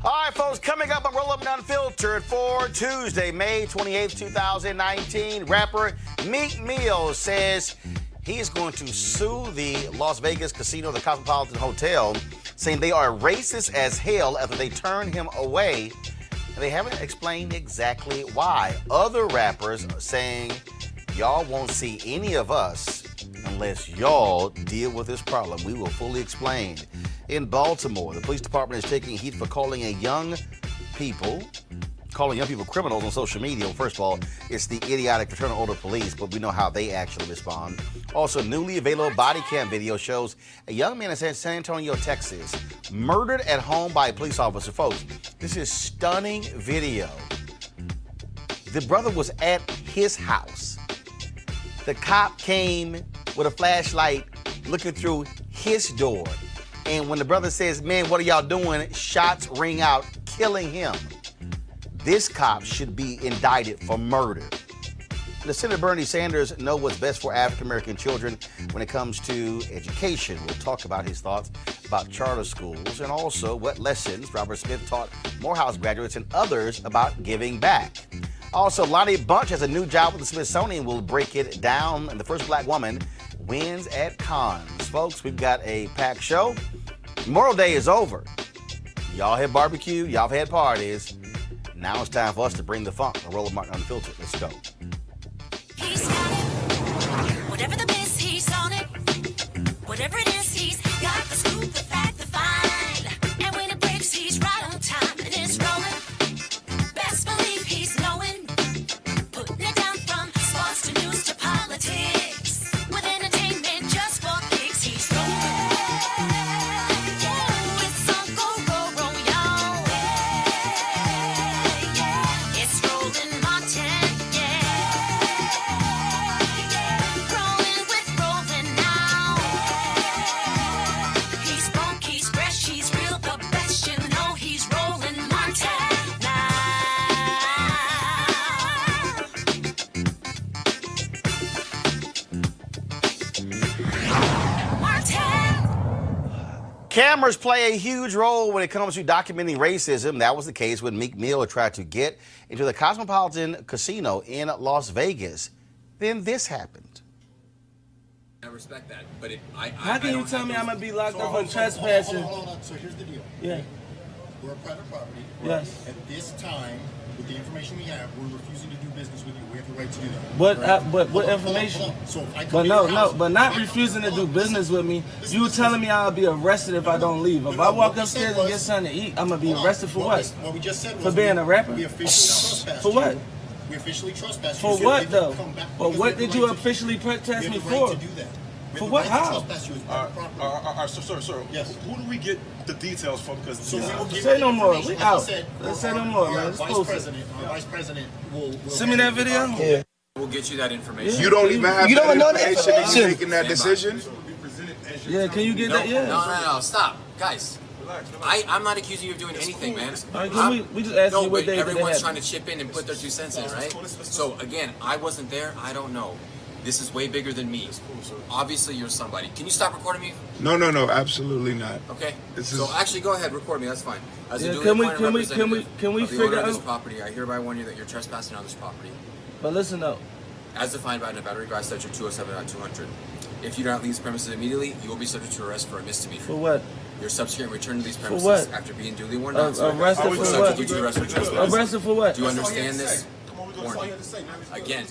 All right, folks, coming up on Roll Up and Unfiltered for Tuesday, May 28th, 2019, rapper Meek Mill says he's going to sue the Las Vegas casino, the Cosmopolitan Hotel, saying they are racist as hell after they turned him away. And they haven't explained exactly why. Other rappers are saying y'all won't see any of us unless y'all deal with this problem. We will fully explain. In Baltimore, the police department is taking heat for calling young people criminals on social media. Well, first of all, it's the idiotic fraternal order police, but we know how they actually respond. Also, newly available body cam video shows a young man in San Antonio, Texas, murdered at home by a police officer. Folks, this is stunning video. The brother was at his house. The cop came with a flashlight looking through his door. And when the brother says, man, what are y'all doing? Shots ring out, killing him. This cop should be indicted for murder. The Senator Bernie Sanders knows what's best for African-American children when it comes to education. We'll talk about his thoughts about charter schools and also what lessons Robert Smith taught Morehouse graduates and others about giving back. Also, Lonnie Bunch has a new job with the Smithsonian. We'll break it down. And the first black woman wins at cons. Folks, we've got a packed show. Memorial Day is over. Y'all had barbecue, y'all have had parties. Now it's time for us to bring the funk. A Roll Up and Unfiltered. Let's go. He's got it. Whatever the miss, he's on it. Whatever it is, he's got the scoop, the fact, the find. And when it breaks, he's right on time and it's rolling. Best believe he's knowing. Putting it down from sports to news to politics. With entertainment just for kicks, he's rolling. Cameras play a huge role when it comes to documenting racism. That was the case when Meek Mill tried to get into the Cosmopolitan Casino in Las Vegas. Then this happened. I respect that, but How can you tell me I'm gonna be locked up on trespassing? Hold on. So here's the deal. Yeah. We're a private property. Yes. At this time, with the information we have, we're refusing to do business with you. We have the right to do that. What? Right? What Hold on, information? hold on. So if I come But to no, your house, but not if I come- refusing to hold do on, business with me. listen, You listen, telling me I'll be arrested if I don't leave. If I walk upstairs and get something to eat, I'm gonna be hold on. arrested for what? What we just said was For being a rapper? We officially trespassed For what? you. We officially trespassed For you. what If you though? come back- But because what we have did the you right to- officially protest we have me the right for? to do that. We For have what? the right to How? trespass you as property. Sir. Yes. Who do we get the details from? Because So we will give Say you no more. information. We Like I out. said, Let's say no more, our man. Let's Vice close it. President, our Vice President will Send me that video. Yeah. We'll get you that information. You don't even have You don't that know that information and you information. making that decision? Yeah, can you get that? Yeah. No, stop. Guys, I'm not accusing you of doing anything, man. All right, can we just ask No, you what but day did it everyone's happen? trying to chip in and put their 2 cents in, right? So, again, I wasn't there. I don't know. This is way bigger than me. Obviously, you're somebody. Can you stop recording me? No, absolutely not. Okay. This So is- actually, go ahead, record me. That's fine. As a Yeah, duly can we- appointed can we representative of the figure owner of this out- property, I hereby warn you that you're trespassing on this property, But listen though. as defined by Nevada Revised Statute 207.200. If you do not leave these premises immediately, you will be subject to arrest for a misdemeanor. For what? Your subsequent return to these premises what? after being duly warned out. Arrested will for subject what? you to arrest for trespassing. Arrested for what? Do you understand this? Warning. Again.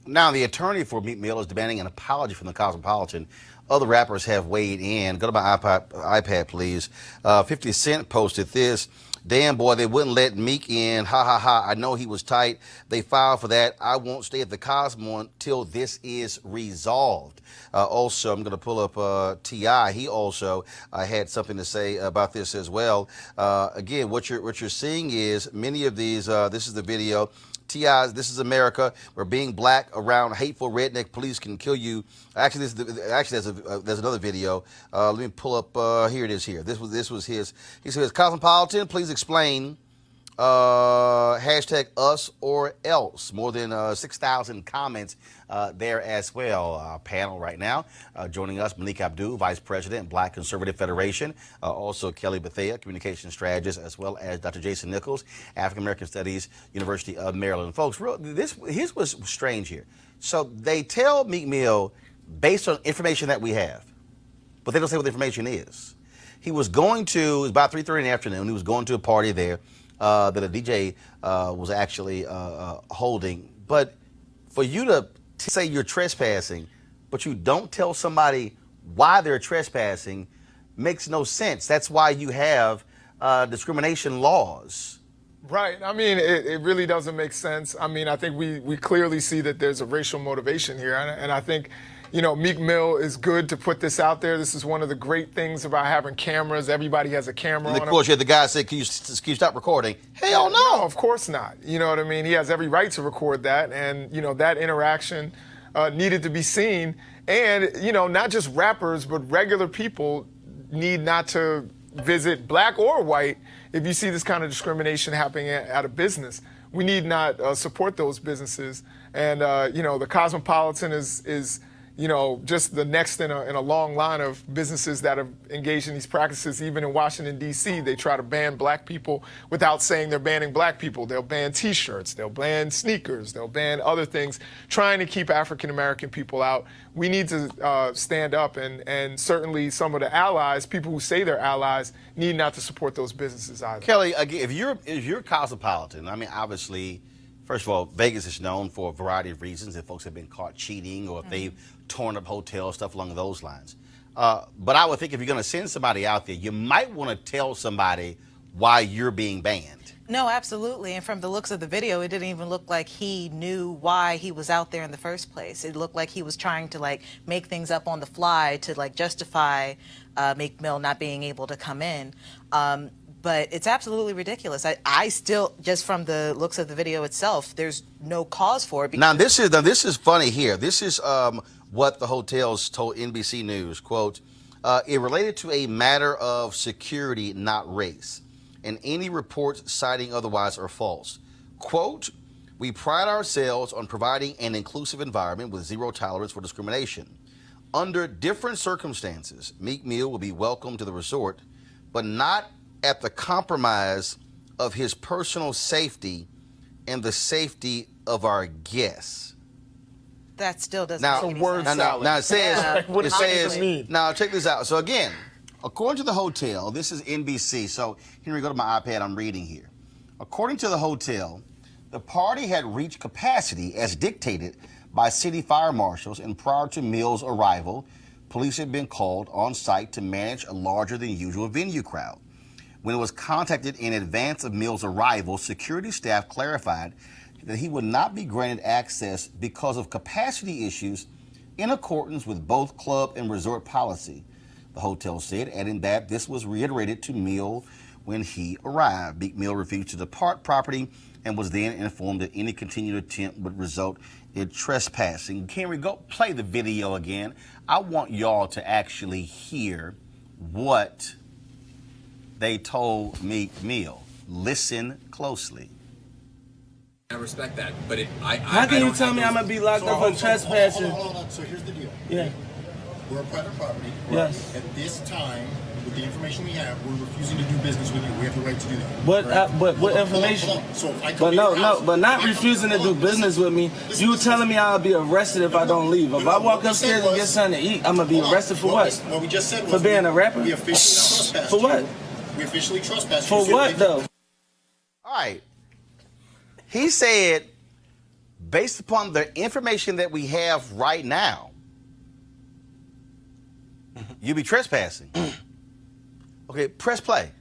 Now, the attorney for Meek Mill is demanding an apology from the Cosmopolitan. Other rappers have weighed in. Go to my iPad, please. 50 Cent posted this. Damn, boy, they wouldn't let Meek in. Ha, ha, ha. I know he was tight. They filed for that. I won't stay at the Cosmo until this is resolved. Also, I'm going to pull up T.I. He also had something to say about this as well. Again, what you're seeing is many of these, this is the video. T.I.'s This Is America, where being black around hateful redneck police can kill you. Actually, there's another video. Let me pull up, here it is here. This was his. He says, Cosmopolitan, please explain hashtag us or else. More than 6,000 comments there as well. Our panel right now joining us, Malik Abdul, Vice President, Black Conservative Federation. Also Kelly Bethea, Communication Strategist, as well as Dr. Jason Nichols, African American Studies, University of Maryland. Folks, his was strange here. So they tell Meek Mill, based on information that we have, but they don't say what the information is. He was going to, it was about 3:30 in the afternoon, he was going to a party there that a DJ was actually holding. But for you to say you're trespassing, but you don't tell somebody why they're trespassing, makes no sense. That's why you have discrimination laws. Right. I mean, it really doesn't make sense. I mean, I think we clearly see that there's a racial motivation here. And I think, you know, Meek Mill is good to put this out there. This is one of the great things about having cameras. Everybody has a camera on And them. of course, you had the guy say, can you stop recording? Hell no. No, of course not. You know what I mean? He has every right to record that. And, you know, that interaction needed to be seen. And, you know, not just rappers, but regular people need not to visit, black or white, if you see this kind of discrimination happening at a business. We need not support those businesses. And, you know, the Cosmopolitan is you know, just the next in a long line of businesses that have engaged in these practices. Even in Washington, D.C., they try to ban black people without saying they're banning black people. They'll ban T-shirts, they'll ban sneakers, they'll ban other things, trying to keep African-American people out. We need to stand up, and certainly some of the allies, people who say they're allies, need not to support those businesses either. Kelly, again, if you're Cosmopolitan, I mean, obviously, first of all, Vegas is known for a variety of reasons. If folks have been caught cheating or if they've torn up hotels, stuff along those lines. But I would think if you're going to send somebody out there, you might want to tell somebody why you're being banned. No, absolutely. And from the looks of the video, it didn't even look like he knew why he was out there in the first place. It looked like he was trying to like make things up on the fly to like justify Meek Mill not being able to come in. But it's absolutely ridiculous. I still, just from the looks of the video itself, there's no cause for it. Now this is funny here. This is what the hotels told NBC News. Quote, it related to a matter of security, not race. And any reports citing otherwise are false. Quote, we pride ourselves on providing an inclusive environment with zero tolerance for discrimination. Under different circumstances, Meek Mill will be welcome to the resort, but not at the compromise of his personal safety and the safety of our guests. That still doesn't Now, make any word sense. now it says, Yeah. What does that mean? now check this out. So again, according to the hotel, this is NBC. So Henry, go to my iPad. I'm reading here. According to the hotel, the party had reached capacity as dictated by city fire marshals, and prior to Mill's arrival, police had been called on site to manage a larger than usual venue crowd. When it was contacted in advance of Mill's arrival, security staff clarified that he would not be granted access because of capacity issues in accordance with both club and resort policy, the hotel said, adding that this was reiterated to Mill when he arrived. Meek Mill refused to depart property and was then informed that any continued attempt would result in trespassing. Can we go play the video again? I want y'all to actually hear what they told Meek Mill. Listen closely. I respect that, but How can you tell me I'm gonna be locked up for trespassing? Hold on. So here's the deal. Yeah. We're a private property. Yes. At this time, with the information we have, we're refusing to do business with you. We have the right to do that. But what information? Hold on. So if I come But to your house, but not if I- refusing to hold do on. business with me. You telling me I'll be arrested if I don't leave. If I walk upstairs and get something to eat, I'm gonna be Hold on. arrested for what? What we just said was For being a rapper? We officially trespassed For what? you. We officially trespassed For you. what though? All right. He said, based upon the information that we have right now, you be trespassing. Okay, press play.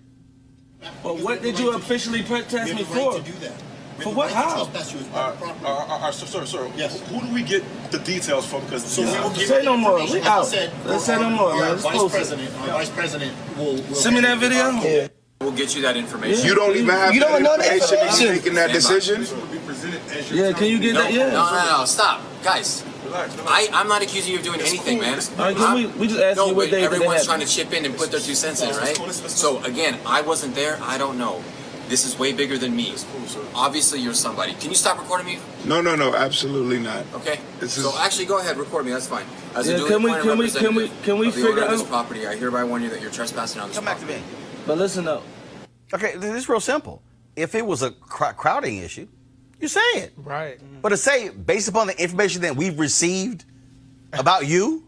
But what did you officially protest We me have the right for? to do that. We For have what? the right to How? trespass you as private property. Sir, Yes. who do we get the details from? Because So we will give Say you no more. information. We Like I out. said, Let's say no more, our man. Let's Vice post it. President, our Vice President will Send me that video. Yeah. We'll get you that information. You don't even have You that don't know the information in information. making that decision. Yeah, can you get that? Yeah. No, stop. Guys, I'm not accusing you of doing anything, man. All right, can we just ask No, you what but day did it everyone's happen? trying to chip in and put their 2 cents in, right? So again, I wasn't there. I don't know. This is way bigger than me. Obviously, you're somebody. Can you stop recording me? No, absolutely not. Okay. This So is- actually, go ahead, record me. That's fine. As a Yeah, duly can we- appointed can we representative of the figure owner of this out- property, I hereby warn you that you're trespassing on this Come back to property. me. But listen though. Okay, this is real simple. If it was a crowding issue, you say it. Right. But to say, based upon the information that we've received about you,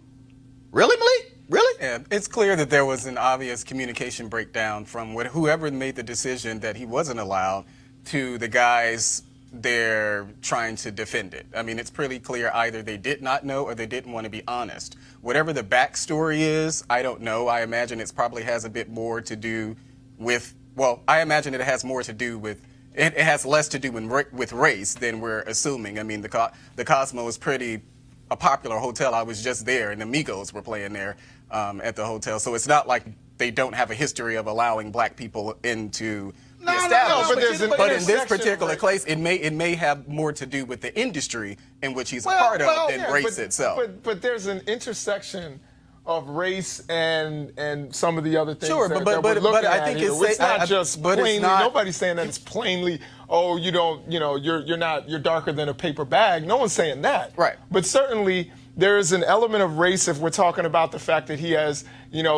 really, Malik? Really? Yeah, it's clear that there was an obvious communication breakdown from whoever made the decision that he wasn't allowed to the guys there trying to defend it. I mean, it's pretty clear either they did not know or they didn't want to be honest. Whatever the backstory is, I don't know. I imagine it probably has a bit more to do with, well, I imagine it has more to do with, it has less to do with race than we're assuming. I mean, the Cosmo is pretty a popular hotel. I was just there, and the Migos were playing there at the hotel. So it's not like they don't have a history of allowing black people into the establishment. But in this particular case, it may have more to do with the industry in which he's a part of than race itself. But there's an intersection of race and some of the other things. Sure, that but we're looking I at think here. it's not just but plainly. it's not, nobody's saying that it's plainly. Oh, you're darker than a paper bag. No one's saying that. Right. But certainly there is an element of race if we're talking about the fact that he has,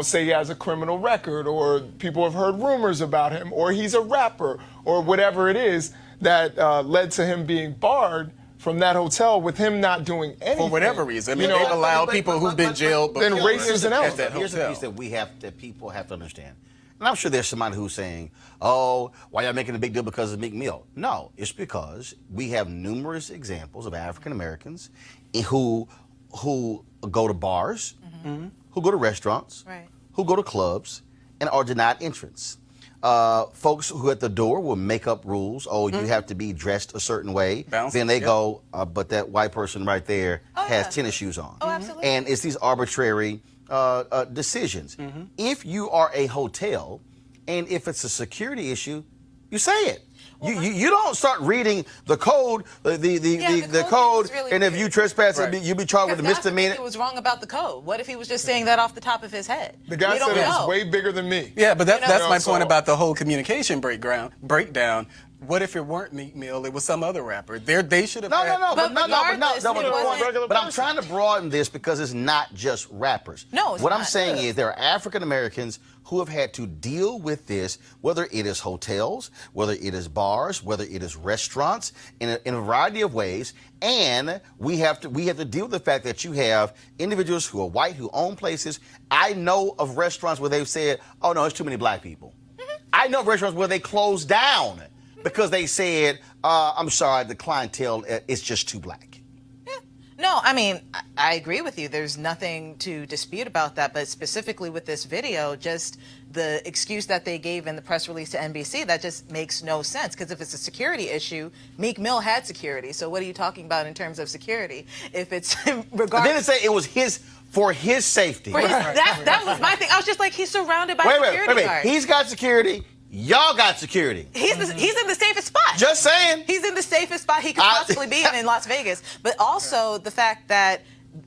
say he has a criminal record, or people have heard rumors about him, or he's a rapper, or whatever it is that led to him being barred from that hotel with him not doing anything. for whatever reason. I mean, they've allowed people who've been jailed before. Then race is an at element. that Here's the hotel. piece that people have to understand. And I'm sure there's somebody who's saying, oh, why y'all making a big deal because of Meek Mill? No, it's because we have numerous examples of African Americans who go to bars, who go to restaurants, Right. who go to clubs, and are denied entrance. Folks who at the door will make up rules. Oh, you have to be dressed a certain way. Bouncing, Then they yeah. go, but that white person right there has yeah. tennis shoes on. Oh, absolutely. And it's these arbitrary decisions. If you are a hotel, and if it's a security issue, you say it. You don't start reading the code, the code, is really and if weird. you trespass, Right. you be charged with a Because that's misdemeanor. what was wrong about the code. What if he was just saying that off the top of his head? The guy We don't said it was know. way bigger than me. Yeah, but that's my So- point about the whole communication breakdown. What if it weren't Meek Mill? It was some other rapper. They should have. No, But regardless, it wasn't- but I'm trying to broaden this because it's not just rappers. No, it's what I'm not. saying is there are African Americans who have had to deal with this, whether it is hotels, whether it is bars, whether it is restaurants, in a variety of ways. And we have to deal with the fact that you have individuals who are white who own places. I know of restaurants where they've said, "Oh no, it's too many black people." I know of restaurants where they closed down because they said, "I'm sorry, the clientele is just too black." No, I mean, I agree with you. There's nothing to dispute about that. But specifically with this video, just the excuse that they gave in the press release to NBC, that just makes no sense. Because if it's a security issue, Meek Mill had security. So what are you talking about in terms of security? If it's regarding... They didn't say it was for his safety. That was my thing. I was just like, he's surrounded by security guards. He's got security. Y'all got security. He's in the safest spot. Just saying. He's in the safest spot he could possibly be in Las Vegas. But also the fact that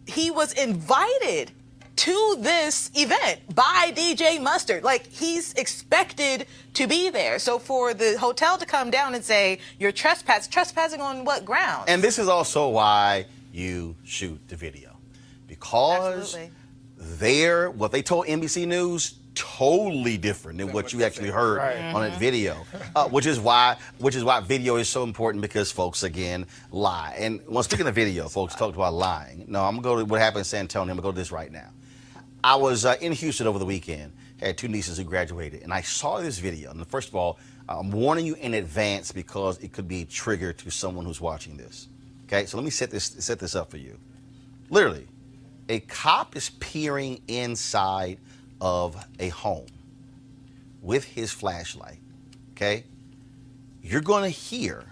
he was invited to this event by DJ Mustard. Like, he's expected to be there. So for the hotel to come down and say, you're trespassing on what grounds? And this is also why you shoot the video. Because Absolutely. what they told NBC News, totally different than what you actually heard on that video, which is why video is so important, because folks again lie. And well, speaking of video, folks talked about lying. No, I'm gonna go to what happened in San Antonio. I'm gonna go to this right now. I was in Houston over the weekend. Had two nieces who graduated, and I saw this video. And first of all, I'm warning you in advance because it could be a trigger to someone who's watching this. Okay, so let me set this up for you. Literally, a cop is peering inside of a home with his flashlight, okay? You're gonna hear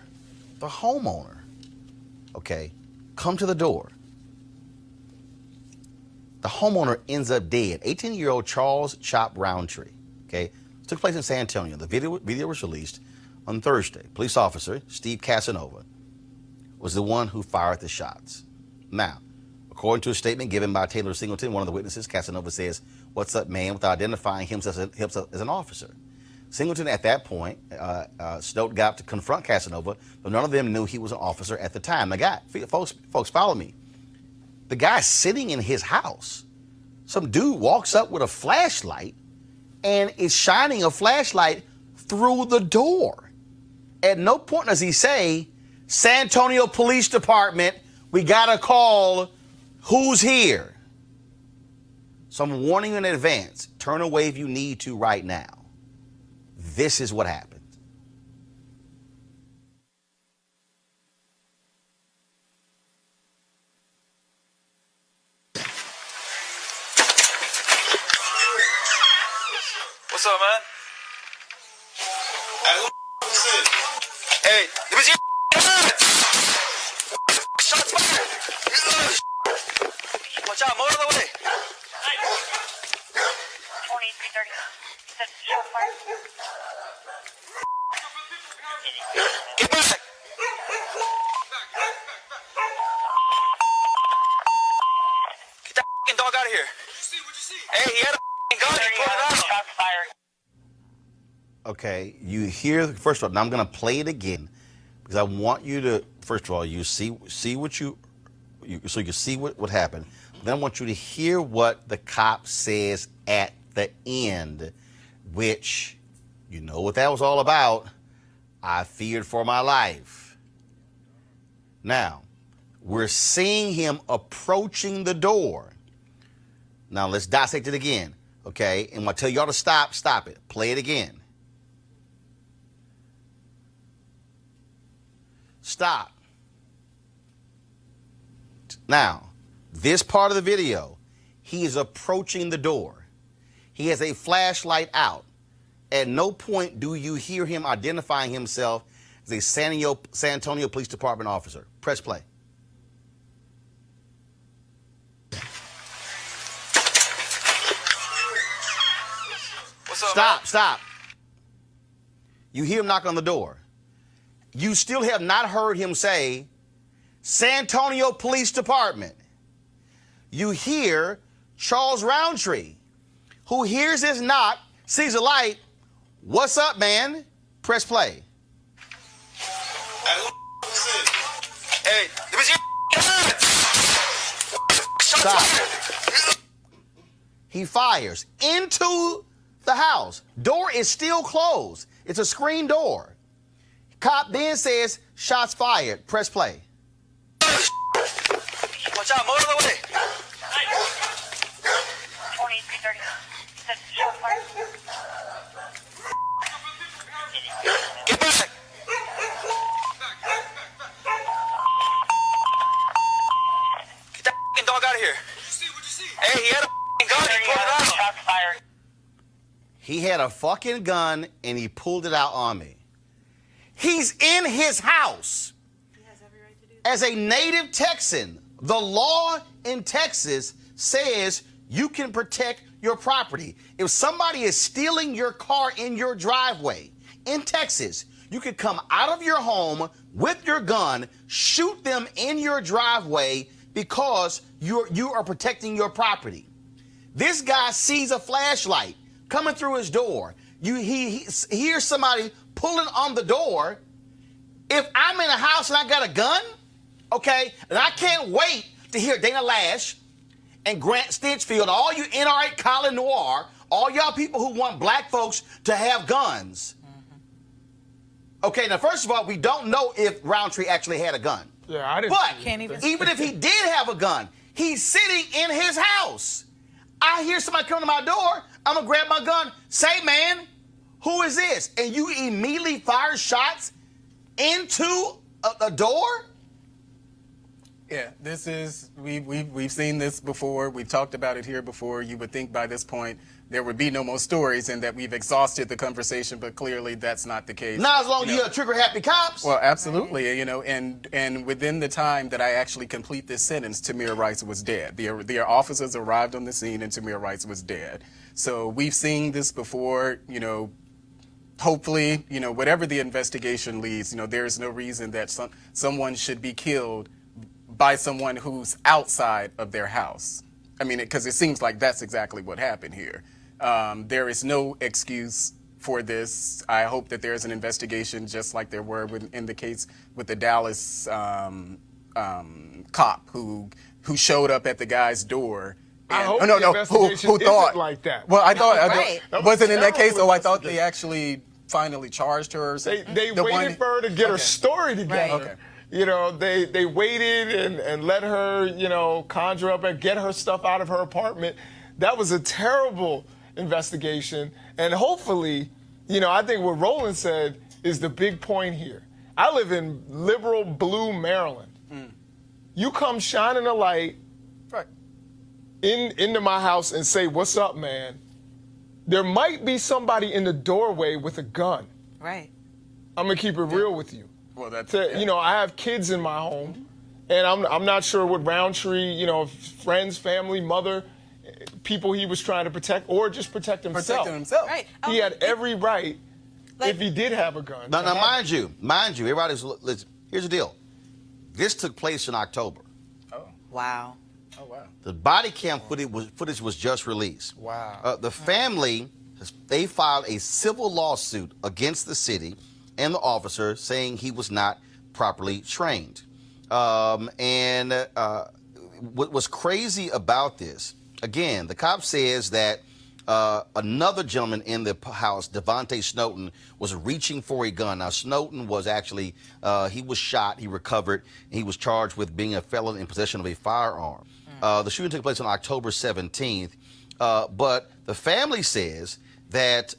the homeowner, okay, come to the door. The homeowner ends up dead. 18-year-old Charles Chop Roundtree, okay? It took place in San Antonio. The video was released on Thursday. Police officer Steve Casanova was the one who fired the shots. Now, according to a statement given by Taylor Singleton, one of the witnesses, Casanova says, "What's up, man?" without identifying himself as an officer. Singleton, at that point, Snow got up to confront Casanova, but none of them knew he was an officer at the time. Folks, follow me. The guy's sitting in his house. Some dude walks up with a flashlight and is shining a flashlight through the door. At no point does he say, "San Antonio Police Department, we got a call. Who's here?" So I'm warning you in advance. Turn away if you need to right now. This is what happened. What's up, man? Hey, who is this? Hey, it was your shots fired. Watch out, more of the way. 2330. Said shots fired. Get back. Get that f***ing dog out of here. What'd you see? Hey, he had a f***ing gun. He pulled it out. Shots fired. Okay, you hear, first of all, now I'm going to play it again because I want you to, first of all, you see what so you can see what happened. Then I want you to hear what the cop says at the end, which, you know what that was all about. I feared for my life. Now, we're seeing him approaching the door. Now, let's dissect it again, okay? And when I tell y'all to stop, stop it. Play it again. Stop. Now, this part of the video, he is approaching the door. He has a flashlight out. At no point do you hear him identifying himself as a San Antonio Police Department officer. Press play. What's up, Stop. You hear him knock on the door. You still have not heard him say, "San Antonio Police Department." You hear Charles Roundtree, who hears this knock, sees a light. "What's up, man?" Press play. shot. He fires into the house. Door is still closed. It's a screen door. Cop then says, shots fired. Press play. Watch out, more of the way. 2330. Says shot fired. Get back. Get that f***ing dog out of here. What'd you see? Hey, he had a f***ing gun. He pulled it out. Shots fired. He had a fucking gun and he pulled it out on me. He's in his house. He has every right to do that. As a native Texan, the law in Texas says you can protect your property. If somebody is stealing your car in your driveway in Texas, you can come out of your home with your gun, shoot them in your driveway because you are protecting your property. This guy sees a flashlight coming through his door. He hears somebody pulling on the door. If I'm in a house and I got a gun, okay, and I can't wait to hear Dana Lash and Grant Stinchfield, all you NRA Colin Noir, all y'all people who want black folks to have guns. Okay, now first of all, we don't know if Roundtree actually had a gun. Yeah, I didn't. But Can't even- even if he did have a gun, he's sitting in his house. I hear somebody come to my door, I'm gonna grab my gun, say, man, who is this? And you immediately fire shots into a door? Yeah, this is we've seen this before. We've talked about it here before. You would think by this point there would be no more stories and that we've exhausted the conversation, but clearly that's not the case. Not as long as you have trigger-happy cops. Well, absolutely, and within the time that I actually complete this sentence, Tamir Rice was dead. The officers arrived on the scene and Tamir Rice was dead. So we've seen this before, hopefully, whatever the investigation leads, there is no reason that someone should be killed by someone who's outside of their house. I mean, because it seems like that's exactly what happened here. There is no excuse for this. I hope that there's an investigation just like there were in the case with the Dallas cop who showed up at the guy's door. I And, hope no, the no, investigation who thought isn't like that. Well, I thought Right. That was wasn't in that case. terrible Oh, I thought they investigation. actually finally charged her or something. They The waited one- for her to get her Okay. story together. Okay. They waited and let her, conjure up and get her stuff out of her apartment. That was a terrible investigation. And hopefully, I think what Roland said is the big point here. I live in liberal blue Maryland. You come shining a light Right. into my house and say, "What's up, man?" There might be somebody in the doorway with a gun. Right. I'm gonna keep it real with you. Well, that's I have kids in my home, and I'm not sure what Roundtree, friends, family, mother, people he was trying to protect, or just protect himself. protecting himself. Right. He had every right, if he did have a gun. Now, to have mind you, everybody's, listen, here's the deal. This took place in October. Wow. Oh wow. The body cam footage was just released. Wow. The family, they filed a civil lawsuit against the city and the officer saying he was not properly trained. What was crazy about this, again, the cop says that another gentleman in the house, Devontae Snowden, was reaching for a gun. Now, Snowden was actually, he was shot, he recovered, and he was charged with being a felon in possession of a firearm. The shooting took place on October 17th, but the family says that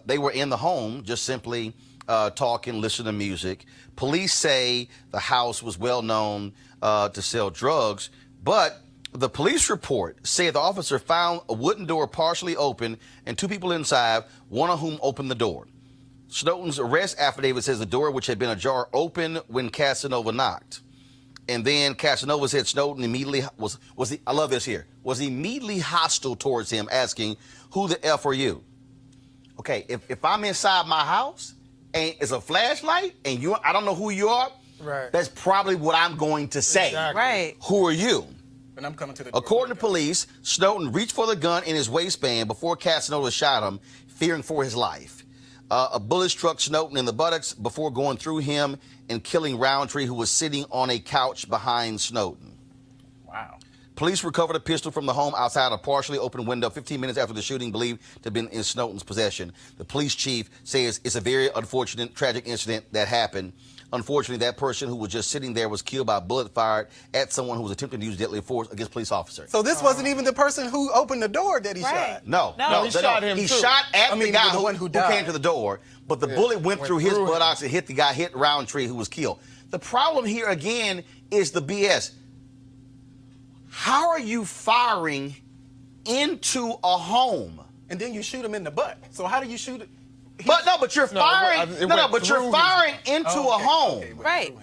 they were in the home just simply talking, listening to music. Police say the house was well known to sell drugs, but the police report said the officer found a wooden door partially open and two people inside, one of whom opened the door. Snowden's arrest affidavit says the door, which had been ajar, opened when Casanova knocked. And then Casanova said Snowden immediately was immediately hostile towards him, asking, "Who the F are you?" Okay, if I'm inside my house and it's a flashlight and I don't know who you are, Right. that's probably what I'm going to say. Exactly. Right. Who are you? And I'm coming to the door. According to police, Snowden reached for the gun in his waistband before Casanova shot him, fearing for his life. A bullet struck Snowden in the buttocks before going through him and killing Roundtree, who was sitting on a couch behind Snowden. Wow. Police recovered a pistol from the home outside a partially open window 15 minutes after the shooting, believed to have been in Snowden's possession. The police chief says it's a very unfortunate, tragic incident that happened. Unfortunately, that person who was just sitting there was killed by a bullet fired at someone who was attempting to use deadly force against a police officer. So this wasn't even the person who opened the door that he shot. No, he shot him He too. shot at the guy who came to the door, but the bullet went through his buttocks and hit the guy, hit Roundtree, who was killed. The problem here again is the BS. How are you firing into a home? And then you shoot him in the butt. So how do you shoot it? But you're firing. You're firing into a home. Right.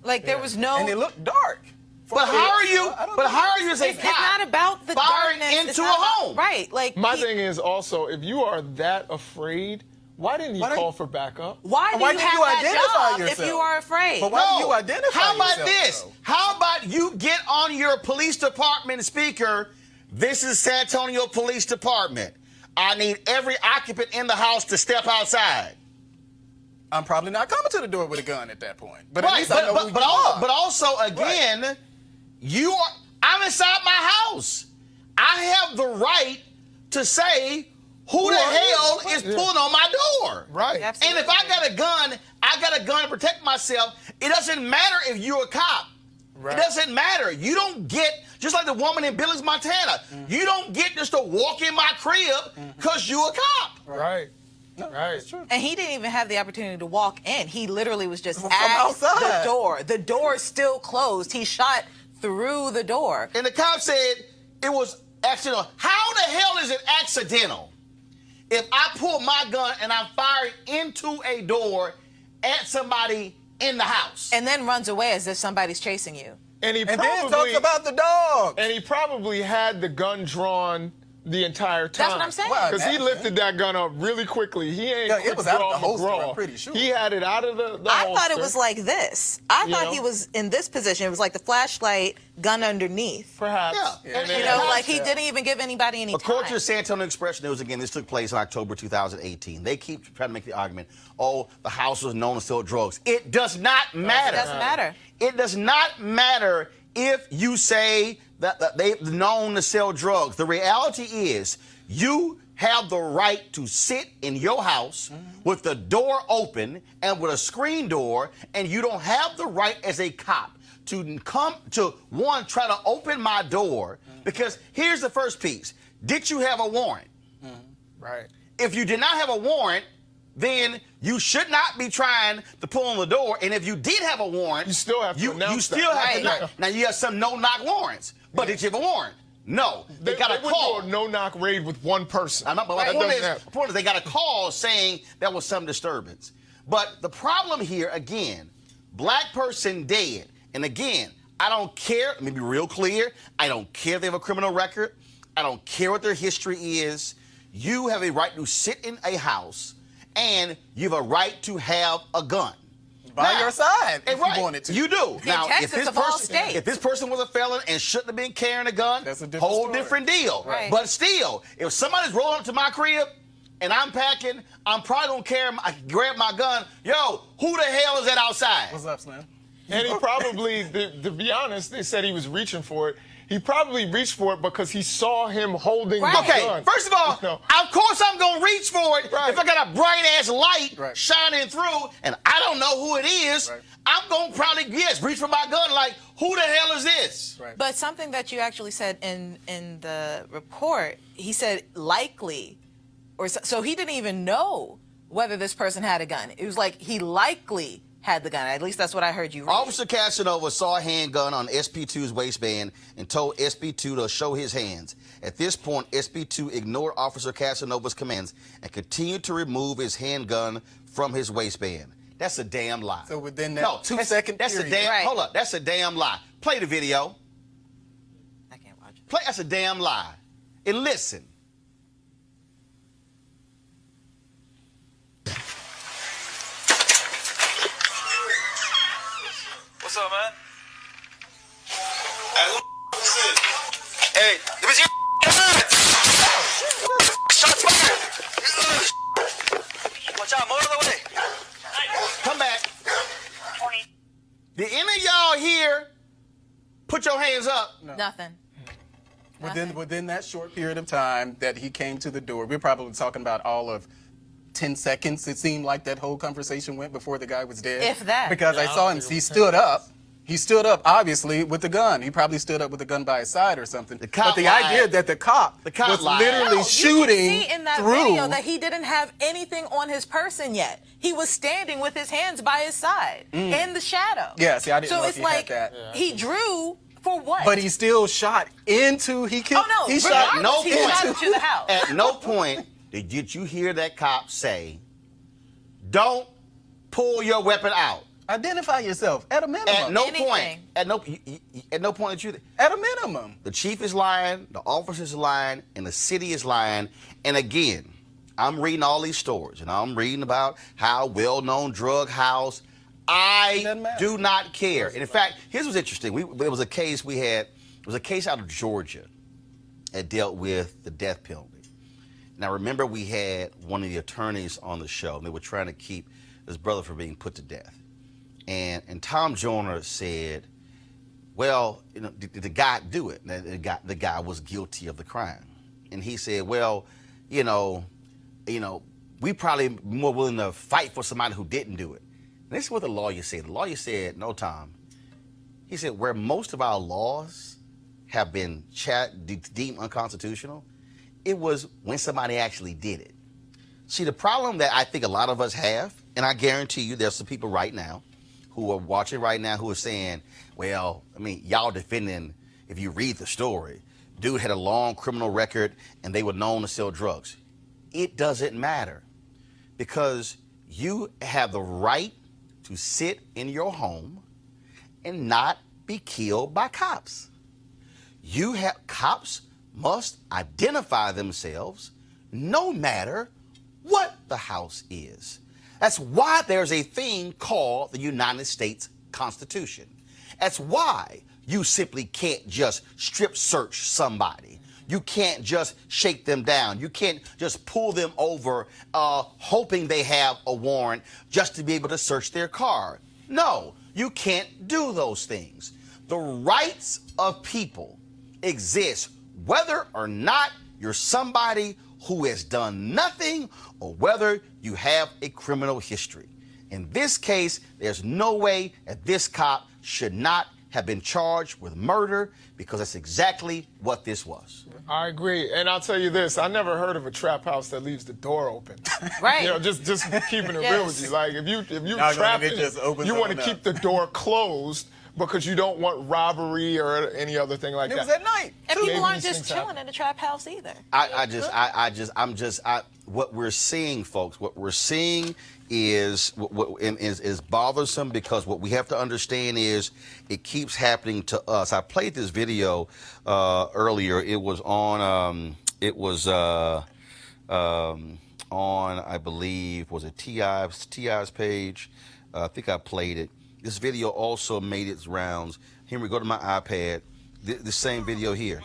Like there was no. And it looked dark. But how are you? But how are you as a It's not about the firing darkness. It's into a not about- home? Right. Like My thing is also, if you are that afraid, why didn't you call for backup? Why do Why you didn't have you that identify job yourself? if you are afraid? But why do you identify How about yourself, this? though? How about you get on your police department speaker? This is San Antonio Police Department. I need every occupant in the house to step outside. I'm probably not coming to the door with a gun at that point. But at Right, least I know who you are. but also again, I'm inside my house. I have the right to say who the hell is pulling on my door. Right. And if I got a gun, I got a gun to protect myself. It doesn't matter if you're a cop. It doesn't matter. You don't get, just like the woman in Billings, Montana, you don't get just to walk in my crib because you're a cop. Right. Right. And he didn't even have the opportunity to walk in. He literally was just From at outside. the door. The door is still closed. He shot through the door. And the cop said it was accidental. How the hell is it accidental if I pull my gun and I'm firing into a door at somebody in the house? And then runs away as if somebody's chasing you. And then talks about the dog. And he probably had the gun drawn the entire time. That's what I'm saying. Because he lifted that gun up really quickly. He ain't quick it was out of the draw holster, McGraw. I'm pretty sure. He had it out of the I holster. thought it was like this. I You thought know? he was in this position. It was like the flashlight, gun underneath. Perhaps. Yeah. And You then- know, like he didn't even give anybody any According to time. the San Antonio Express News, again, this took place in October 2018. They keep trying to make the argument, oh, the house was known to sell drugs. It does not matter. It doesn't matter. It does not matter if you say that they've known to sell drugs. The reality is you have the right to sit in your house with the door open and with a screen door, and you don't have the right as a cop to come to, one, try to open my door, because here's the first piece. Did you have a warrant? Right. If you did not have a warrant, then you should not be trying to pull on the door. And if you did have a warrant, You still have to you announce still that. have to Right. knock. Now you have some no-knock warrants, but did you have a warrant? No. They got a wouldn't call. do a no-knock raid with one person. I'm not, but That the doesn't happen. point is they got a call saying there was some disturbance. But the problem here, again, black person dead. And again, I don't care. Let me be real clear. I don't care if they have a criminal record. I don't care what their history is. You have a right to sit in a house, and you have a right to have a gun. By your side, if right, you wanted to. You do. In Now, Texas, of all states. if this person was a felon and shouldn't have been carrying a gun, That's a different whole story. different deal. Right. But still, if somebody's rolling up to my crib and I'm packing, I'm probably gonna grab my gun. Yo, who the hell is that outside? What's up, Slim? And he probably, to be honest, they said he was reaching for it. He probably reached for it because he saw him holding Right. the Okay, gun. first of all, You know? of course I'm gonna reach for it. Right. If I got a bright ass light Right. shining through and I don't know who it is, Right. I'm gonna probably reach for my gun like, who the hell is this? Right. But something that you actually said in the report, he said likely, or so he didn't even know whether this person had a gun. It was like he likely had the gun. At least that's what I heard you read. Officer Casanova saw a handgun on SP2's waistband and told SP2 to show his hands. At this point, SP2 ignored Officer Casanova's commands and continued to remove his handgun from his waistband. That's a damn lie. So within that no, 2 second That's a period. damn. Right. Hold up. That's a damn lie. Play the video. I can't watch it. Play. That's a damn lie. And listen. What's up, man? Hey, let me see your hands. Shots fired. Watch out, more of the way. Come back. Did any of y'all here put your hands up? Nothing. Within that short period of time that he came to the door, we're probably talking about all of 10 seconds, it seemed like that whole conversation went before the guy was dead. If that. Because I saw him, he stood up. He stood up, obviously, with the gun. He probably stood up with the gun by his side or something. cop But the lied. idea that the cop was lied. literally No, shooting you can see in that through. video that he didn't have anything on his person yet. He was standing with his hands by his side in the shadow. Yeah, see, I didn't so know if it's he had like that. he drew for what? But he still shot into. He killed. Oh no! He shot regardless, no he point. shot into the house. At no point did you hear that cop say, "Don't pull your weapon out." Identify yourself at a minimum. At no Anything. point. At no point that you. At a minimum. The chief is lying, the officers are lying, and the city is lying. And again, I'm reading all these stories, and I'm reading about how well-known drug house. Doesn't I matter. do not care. And in fact, here's what's interesting. There was a case we had. It was a case out of Georgia that dealt with the death penalty. And I remember we had one of the attorneys on the show, and they were trying to keep his brother from being put to death. And Tom Joyner said, well, you know, did the guy do it? And the guy was guilty of the crime. And he said, well, you know, we probably more willing to fight for somebody who didn't do it. And this is what the lawyer said. The lawyer said, no, Tom. He said, where most of our laws have been deemed unconstitutional, it was when somebody actually did it. See, the problem that I think a lot of us have, and I guarantee you there's some people right now who are watching right now who are saying, well, I mean, y'all defending, if you read the story, dude had a long criminal record and they were known to sell drugs. It doesn't matter because you have the right to sit in your home and not be killed by cops. Cops must identify themselves no matter what the house is. That's why there's a thing called the United States Constitution. That's why you simply can't just strip search somebody. You can't just shake them down. You can't just pull them over hoping they have a warrant just to be able to search their car. No, you can't do those things. The rights of people exist whether or not you're somebody who has done nothing or whether you have a criminal history. In this case, there's no way that this cop should not have been charged with murder because that's exactly what this was. I agree. And I'll tell you this, I never heard of a trap house that leaves the door open. Right. You know, just keeping it real with you. Like if you Not trap gonna, it it, just opens you want to up. keep the door closed because you don't want robbery or any other thing like It that. was at night. And Maybe people aren't these just things chilling happen. in the trap house either. What we're seeing, folks, what we're seeing is bothersome because what we have to understand is it keeps happening to us. I played this video earlier. It was on, I believe, was it T.I.'s page? I think I played it. This video also made its rounds. Henry, go to my iPad. The same video here.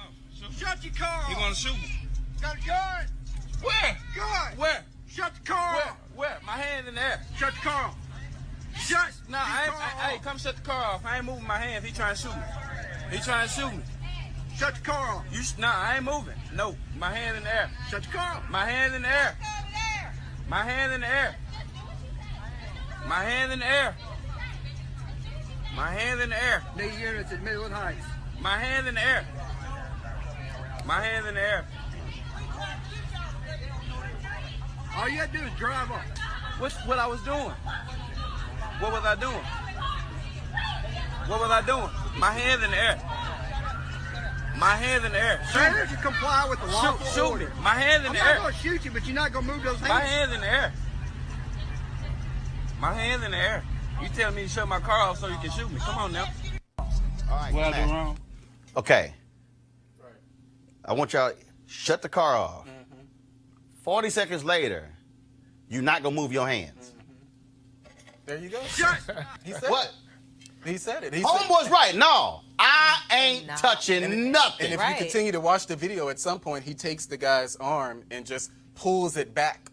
Shut your car off. You gonna shoot me? Got a gun. Where? Gun. Where? Shut the car Where? off. Where? My hand in the air. Shut the car off. Shut. Nah, hey, come shut the car off. I ain't moving my hands. He trying to shoot me. He trying to shoot me. Shut the car off. Nah, I ain't moving. No, my hand in the air. Shut the car off. My hand in the air. My hand in the air. My hand in the air. My hand in the air. Need units at Midland Heights. My hand in the air. My hand in the air. All you gotta do is drive off. What I was doing? What was I doing? What was I doing? My hand in the air. My hand in the air. Shoot. As long as you comply with the law. Shoot me. My hand in the I'm air. not gonna shoot you, but you're not gonna move those hands. My hand in the air. My hand in the air. You telling me to shut my car off so you can shoot me? Come on now. All right, What I come do back. wrong? Okay. I want y'all to shut the car off. 40 seconds later, you're not going to move your hands. There you go. Shut. He said What? it. He said it. He said Homeboy's right. No, I ain't touching nothing. And if Right. you continue to watch the video, at some point he takes the guy's arm and just pulls it back,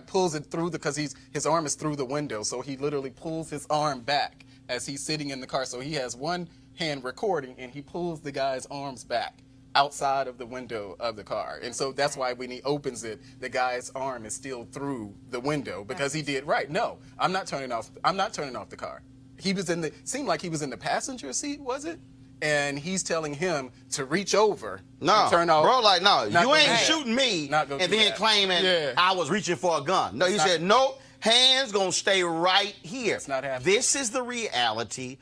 pulls it through because his arm is through the window. So he literally pulls his arm back as he's sitting in the car. So he has one hand recording and he pulls the guy's arms back outside of the window of the car. And so that's why when he opens it, the guy's arm is still through the window because he did right. No, I'm not turning off the car. He was seemed like he was in the passenger seat, was it? And he's telling him to reach over and turn off. Bro, like, no, not you go ain't do shooting me Not go and do then that. claiming I was reaching for a gun. No, he said, nope, hands gonna stay right here. It's not happening. This is the reality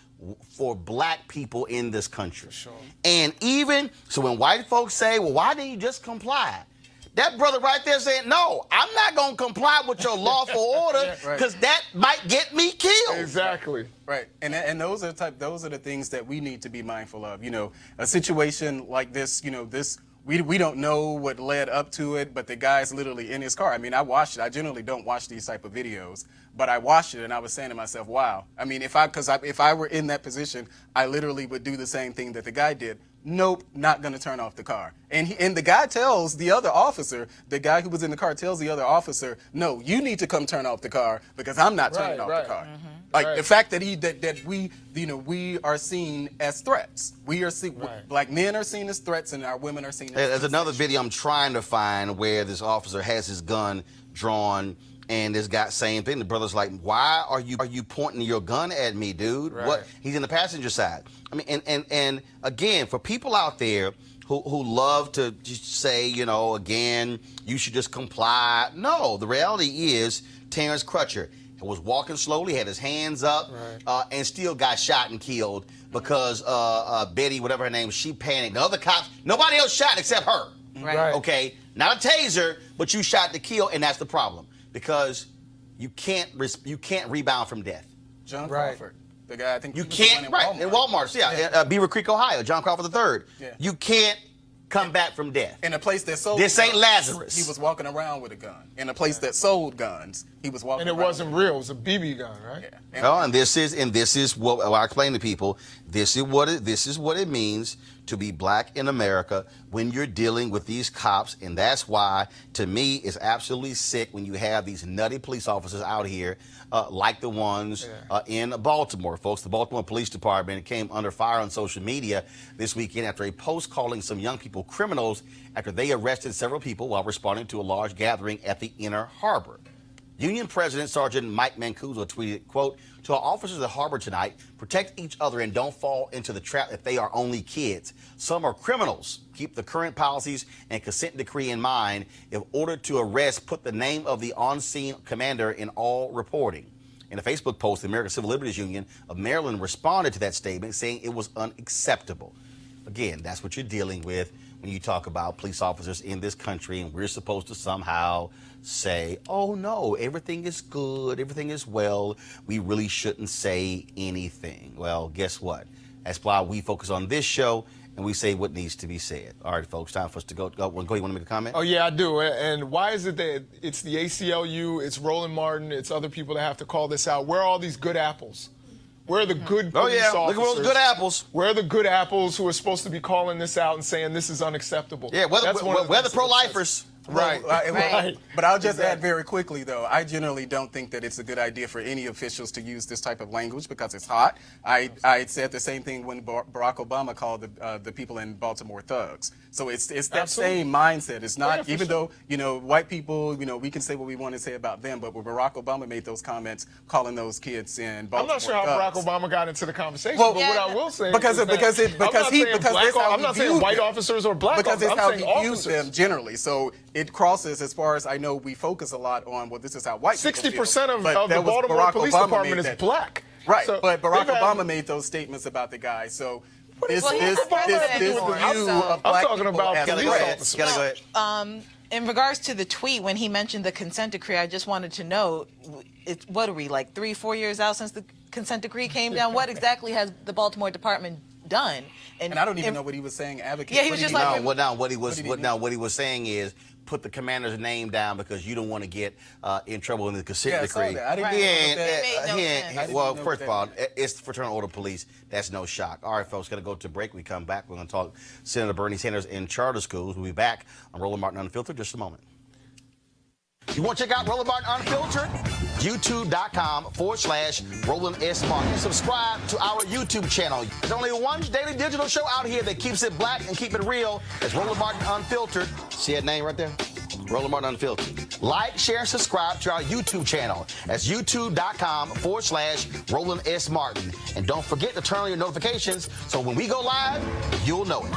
for black people in this country. And even, so when white folks say, well, why didn't you just comply? That brother right there saying, no, I'm not going to comply with your lawful order because that might get me killed. Exactly. Right. And those are the things that we need to be mindful of. You know, a situation like this, you know, we don't know what led up to it, but the guy's literally in his car. I mean, I watched it. I generally don't watch these type of videos, but I watched it and I was saying to myself, wow. I mean, if I were in that position, I literally would do the same thing that the guy did. Nope, not going to turn off the car. And the guy tells the other officer, the guy who was in the car tells the other officer, no, you need to come turn off the car because I'm not turning off the car. Like the fact that we are seen as threats. We are black men are seen as threats and our women are seen as There's another video I'm trying to find where this officer has his gun drawn and this guy same thing. The brother's like, why are you pointing your gun at me, dude? What? He's in the passenger side. I mean, and again, for people out there who love to just say, you know, again, you should just comply. No, the reality is Terrence Crutcher was walking slowly, had his hands up, and still got shot and killed because Betty, whatever her name is, she panicked. The other cops, nobody else shot except her. Okay, not a taser, but you shot to kill, and that's the problem because you can't rebound from death. John Crawford, the guy I think you can't in Walmart, Beaver Creek, Ohio, John Crawford III. You can't come back from death. In a place that sold this ain't guns, Lazarus. He was walking around with a gun. In a place that sold guns, he was walking. And it wasn't real. It was a BB gun, right? And this is what I explain to people. This is what it means to be black in America when you're dealing with these cops, and that's why, to me, it's absolutely sick when you have these nutty police officers out here, like the ones in Baltimore, folks. The Baltimore Police Department came under fire on social media this weekend after a post calling some young people criminals after they arrested several people while responding to a large gathering at the Inner Harbor. Union President Sergeant Mike Mancuso tweeted, quote, to our officers at Harbor tonight, protect each other and don't fall into the trap that they are only kids. Some are criminals. Keep the current policies and consent decree in mind. If ordered to arrest, put the name of the on-scene commander in all reporting. In a Facebook post, the American Civil Liberties Union of Maryland responded to that statement, saying it was unacceptable. Again, that's what you're dealing with when you talk about police officers in this country, and we're supposed to somehow say, oh no, everything is good, everything is well, we really shouldn't say anything. Well, guess what? That's why we focus on this show and we say what needs to be said. All right, folks, time for us to go. You want to make a comment? Oh, yeah, I do. And why is it that it's the ACLU, it's Roland Martin, it's other people that have to call this out? Where are all these good apples? Where are the good police officers? Look at those good apples. Where are the good apples who are supposed to be calling this out and saying this is unacceptable? Yeah, where the pro-lifers? Right. But I'll just add very quickly, though, I generally don't think that it's a good idea for any officials to use this type of language because it's hot. I said the same thing when Barack Obama called the people in Baltimore thugs. So it's that same mindset. It's not, even though, you know, white people, you know, we can say what we want to say about them, but when Barack Obama made those comments calling those kids in Baltimore I'm not sure how thugs, Barack Obama got into the conversation, well, but what I will say I'm not saying white officers or black because officers. it's how I'm he saying views them generally. So it crosses, as far as I know, we focus a lot on, well, this is how white people feel. 60% of the Baltimore Police Department is black. Right, So but Barack Obama made those statements about the guy. So this view of black I'm talking about police officers. In regards to the tweet, when he mentioned the consent decree, I just wanted to know, what are we, like 3-4 years out since the consent decree came down? What exactly has the Baltimore Department done? And I don't even know what he was saying. Advocate. Yeah, he was just like, what he was saying is put the commander's name down because you don't want to get in trouble in the consent decree. I didn't Well, first of all, it's Fraternal Order Police. That's no shock. All right, folks, got to go to break. When we come back, we're going to talk Senator Bernie Sanders in charter schools. We'll be back on Roland Martin Unfiltered in just a moment. You want to check out Roland Martin Unfiltered? YouTube.com/Roland S. Martin. Subscribe to our YouTube channel. There's only one daily digital show out here that keeps it black and keep it real. It's Roland Martin Unfiltered. See that name right there? Roland Martin Unfiltered. Like, share, and subscribe to our YouTube channel. That's YouTube.com/Roland S. Martin. And don't forget to turn on your notifications so when we go live, you'll know it.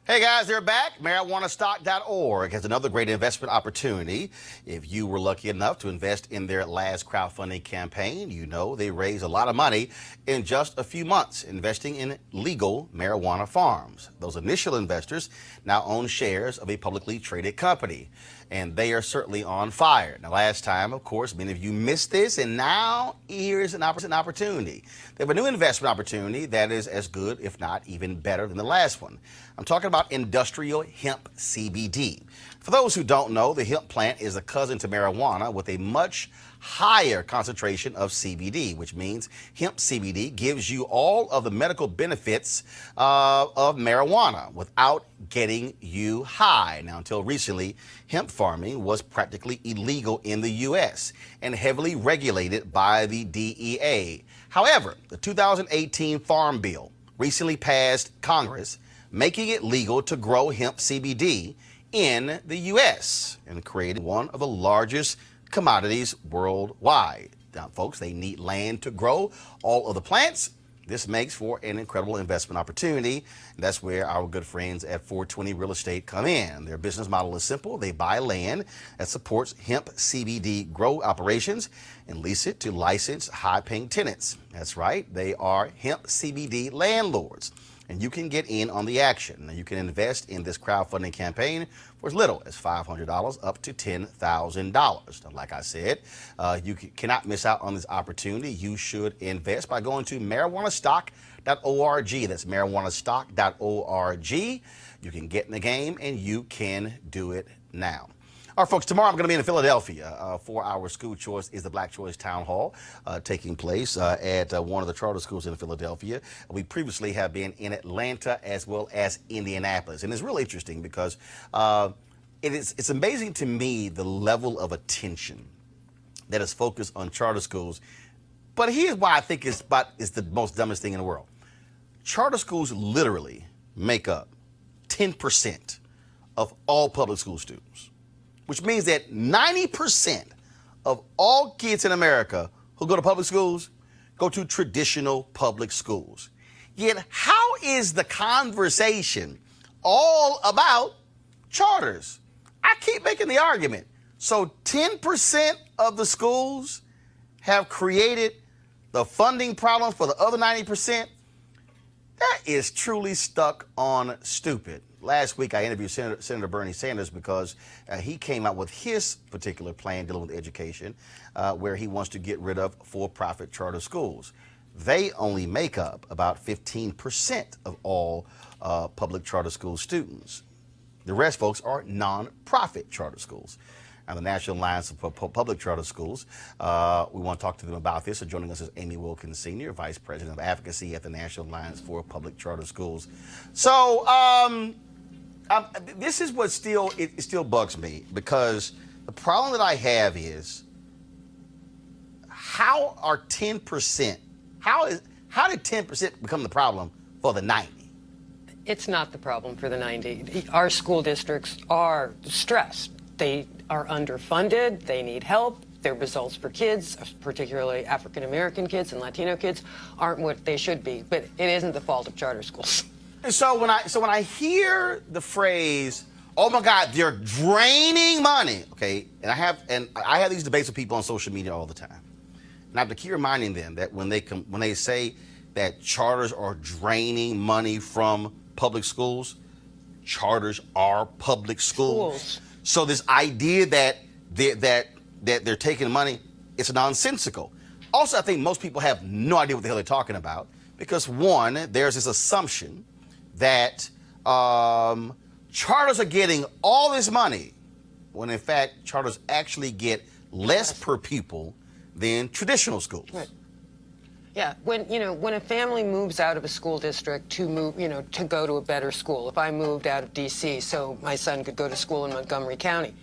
Hey guys, they're back. MarijuanaStock.org has another great investment opportunity. If you were lucky enough to invest in their last crowdfunding campaign, you know they raised a lot of money in just a few months investing in legal marijuana farms. Those initial investors now own shares of a publicly traded company, and they are certainly on fire. Now, last time, of course, many of you missed this, and now here's an opportunity. They have a new investment opportunity that is as good, if not even better than the last one. I'm talking about industrial hemp CBD. For those who don't know, the hemp plant is a cousin to marijuana with a much higher concentration of CBD, which means hemp CBD gives you all of the medical benefits of marijuana without getting you high. Now, until recently, hemp farming was practically illegal in the U.S. and heavily regulated by the DEA. However, the 2018 Farm Bill recently passed Congress, making it legal to grow hemp CBD in the U.S. and creating one of the largest commodities worldwide. Now, folks, they need land to grow all of the plants. This makes for an incredible investment opportunity. And that's where our good friends at 420 Real Estate come in. Their business model is simple. They buy land that supports hemp CBD grow operations and lease it to licensed high-paying tenants. That's right. They are hemp CBD landlords. And you can get in on the action. Now, you can invest in this crowdfunding campaign for as little as $500 up to $10,000. Now, like I said, you cannot miss out on this opportunity. You should invest by going to marijuanastock.org. That's marijuanastock.org. You can get in the game, and you can do it now. All right, folks, tomorrow I'm going to be in Philadelphia for our school choice is the Black Choice Town Hall taking place at one of the charter schools in Philadelphia. We previously have been in Atlanta as well as Indianapolis. And it's really interesting because it's amazing to me the level of attention that is focused on charter schools. But here's why I think it's the most dumbest thing in the world. Charter schools literally make up 10% of all public school students, which means that 90% of all kids in America who go to public schools go to traditional public schools. Yet how is the conversation all about charters? I keep making the argument. So 10% of the schools have created the funding problem for the other 90%? That is truly stuck on stupid. Last week, I interviewed Senator Bernie Sanders because he came out with his particular plan dealing with education, where he wants to get rid of for-profit charter schools. They only make up about 15% of all public charter school students. The rest, folks, are non-profit charter schools. And the National Alliance for Public Charter Schools, we want to talk to them about this. So joining us is Amy Wilkins Sr., Vice President of Advocacy at the National Alliance for Public Charter Schools. So this is what still bugs me, because the problem that I have is how are 10%, how did 10% become the problem for the 90? It's not the problem for the 90. Our school districts are stressed. They are underfunded. They need help. Their results for kids, particularly African American kids and Latino kids, aren't what they should be. But it isn't the fault of charter schools. And so when I hear the phrase, "Oh my God, they're draining money," okay, and I have these debates with people on social media all the time, and I have to keep reminding them that when they say that charters are draining money from public schools, charters are public schools. So this idea that they're taking money, it's nonsensical. Also, I think most people have no idea what the hell they're talking about, because one, there's this assumption that charters are getting all this money, when in fact charters actually get less per pupil than traditional schools. Right. Yeah, when a family moves out of a school district to move, to go to a better school. If I moved out of D.C. so my son could go to school in Montgomery County,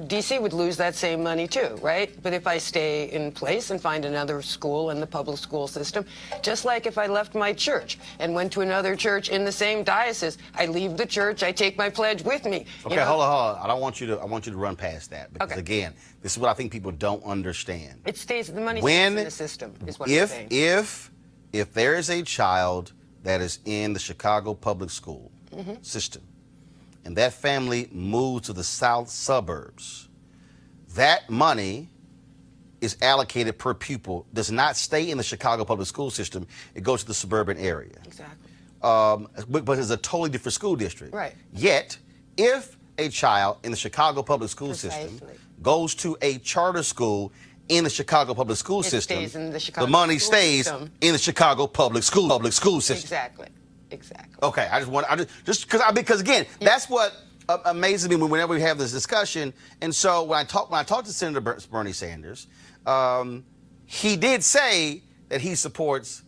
D.C. would lose that same money too, right? But if I stay in place and find another school in the public school system, just like if I left my church and went to another church in the same diocese, I leave the church, I take my pledge with me. Okay, hold on. I want you to run past that because again, this is what I think people don't understand. It stays, the money stays in the system, is what I'm saying. If there is a child that is in the Chicago public school system, and that family moves to the south suburbs, that money is allocated per pupil, does not stay in the Chicago public school system. It goes to the suburban area. Exactly. But it's a totally different school district. Right. Yet, if a child in the Chicago public school system goes to a charter school in the Chicago public school system, stays in the Chicago money school stays system. in the Chicago public school system. Exactly. Okay, because again, that's what amazes me whenever we have this discussion. And so when I talked to Senator Bernie Sanders, he did say that he supports